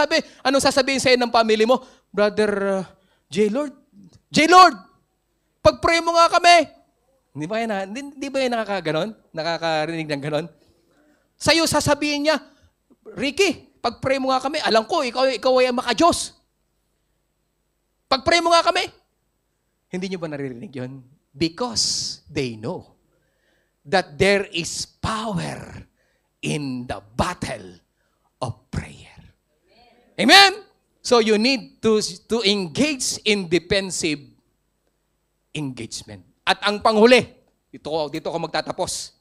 sasabihin sa'yo ng family mo? Brother J-Lord, pag-pray mo nga kami. Hindi ba yan nakakaganon? Nakakarinig ng ganon? Sa'yo sasabihin niya, Ricky, pag-pray mo nga kami. Alam ko, ikaw ay ang maka-Diyos. Pag-pray mo nga kami. Hindi niyo ba naririnig yun? Because they know that there is power in the battle of prayer. Amen? So you need to engage in defensive engagement. At ang panghuli, dito ko magtatapos.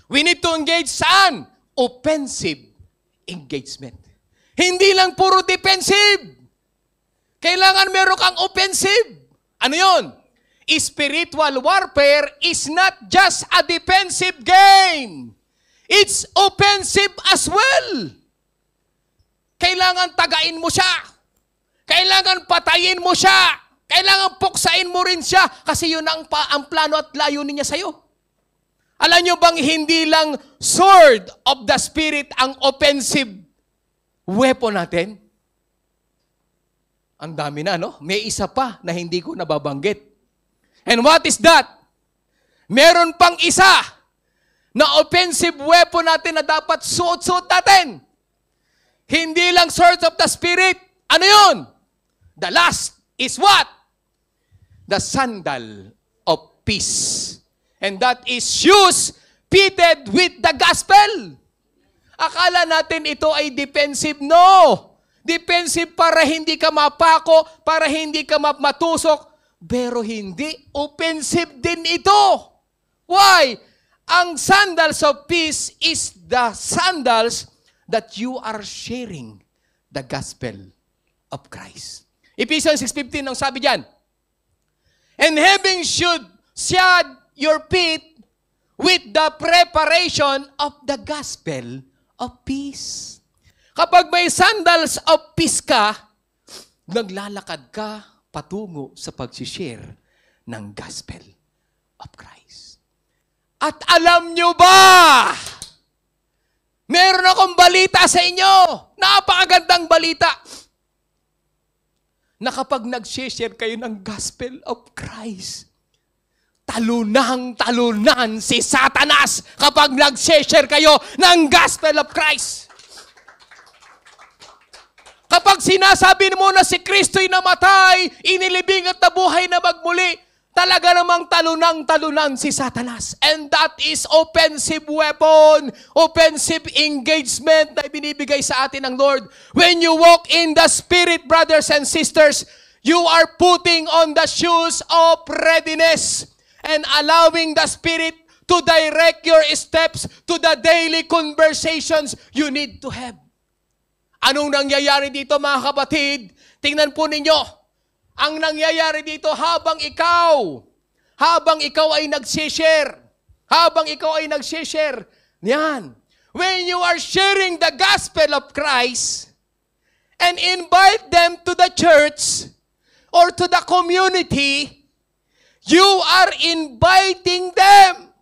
We need to engage saan? Offensive engagement. Hindi lang puro defensive. Kailangan meron kang offensive. Ano yun? Spiritual warfare is not just a defensive game. It's offensive as well. Kailangan tagain mo siya. Kailangan patayin mo siya. Kailangan puksain mo rin siya. Kasi yun ang plano at layunin niya sa'yo. Alam nyo bang hindi lang sword of the Spirit ang offensive weapon natin? Ang dami na, no? May isa pa na hindi ko nababanggit. And what is that? Meron pang isa na offensive weapon natin na dapat suot-suot natin. Hindi lang sword of the Spirit. Ano yun? The last is what? The sandal of peace. And that is shoes fitted with the gospel. Akala natin ito ay defensive. No! Defensive para hindi ka mapako, para hindi ka matusok. Pero hindi. Offensive din ito. Why? Ang sandals of peace is the sandals that you are sharing the gospel of Christ. Ephesians 6:15 ang sabi diyan. And having shod your feet with the preparation of the gospel of peace. Kapag may sandals of peace ka, naglalakad ka patungo sa pag-share ng gospel of Christ. At alam nyo ba, meron akong balita sa inyo, napakagandang balita, na kapag nag-share kayo ng gospel of Christ, talunang-talunan si Satanas kapag nag-share kayo ng gospel of Christ. Kapag sinasabi mo na si Kristo'y namatay, inilibing at nabuhay na magmuli, talaga namang talunang-talunan si Satanas. And that is offensive weapon, offensive engagement na binibigay sa atin ng Lord. When you walk in the Spirit, brothers and sisters, you are putting on the shoes of readiness and allowing the Spirit to direct your steps to the daily conversations you need to have. Anong nangyayari dito, mga kapatid? Tingnan po ninyo. Ang nangyayari dito habang ikaw ay nag-share, yan. When you are sharing the gospel of Christ and invite them to the church or to the community, you are inviting them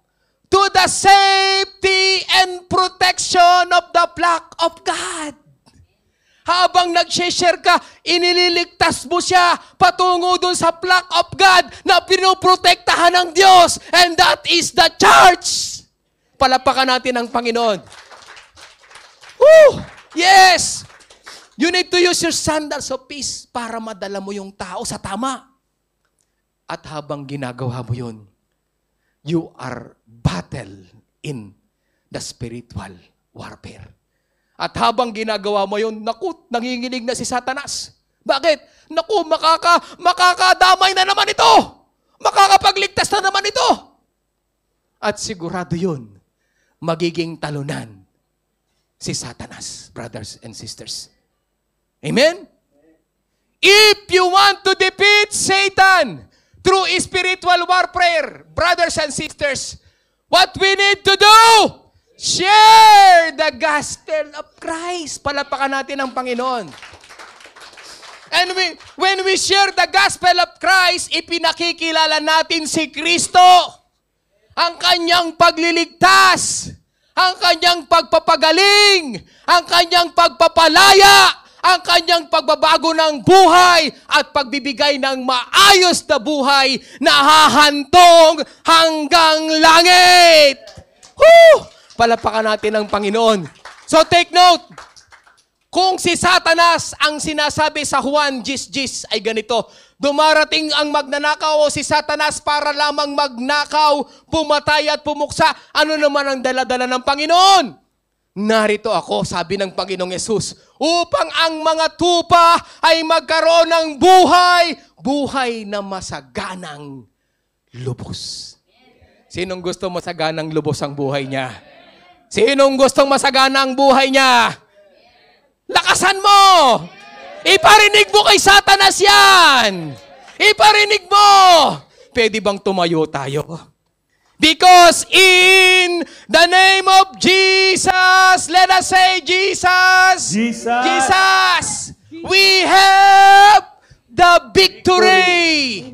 to the safety and protection of the flock of God. Habang nag-share ka, inililigtas mo siya patungo dun sa flock of God na pinoprotektahan ng Diyos. And that is the church. Palapakan natin ang Panginoon. Woo! Yes! You need to use your sandals of peace para madala mo yung tao sa tama. At habang ginagawa mo yun, you are battle in the spiritual warfare. At habang ginagawa mo yun, naku, nanginginig na si Satanas. Bakit? Naku, makakadamay na naman ito. Makakapagligtas na naman ito. At sigurado yun, magiging talunan si Satanas, brothers and sisters. Amen? If you want to defeat Satan through spiritual warfare, brothers and sisters, what we need to do? Share the gospel of Christ. Palapakan natin ang Panginoon. And when we share the gospel of Christ, ipinakikilala natin si Kristo, ang kanyang pagliligtas, ang kanyang pagpapagaling, ang kanyang pagpapalaya, ang kanyang pagbabago ng buhay at pagbibigay ng maayos na buhay na hahantong hanggang langit. Palapakan natin ang Panginoon. So take note, kung si Satanas ang sinasabi sa Juan 10:10 ay ganito, dumarating ang magnanakaw o si Satanas para lamang magnakaw, pumatay at pumuksa. Ano naman ang dala-dala ng Panginoon? Narito ako, sabi ng Panginoong Yesus, upang ang mga tupa ay magkaroon ng buhay na masaganang lubos. Sinong gusto masaganang lubos ang buhay niya? Sinong gustong masagana ang buhay niya? Lakasan mo! Iparinig mo kay Satanas yan! Iparinig mo! Pwede bang tumayo tayo? Because in the name of Jesus, let us say Jesus! Jesus! We have the victory!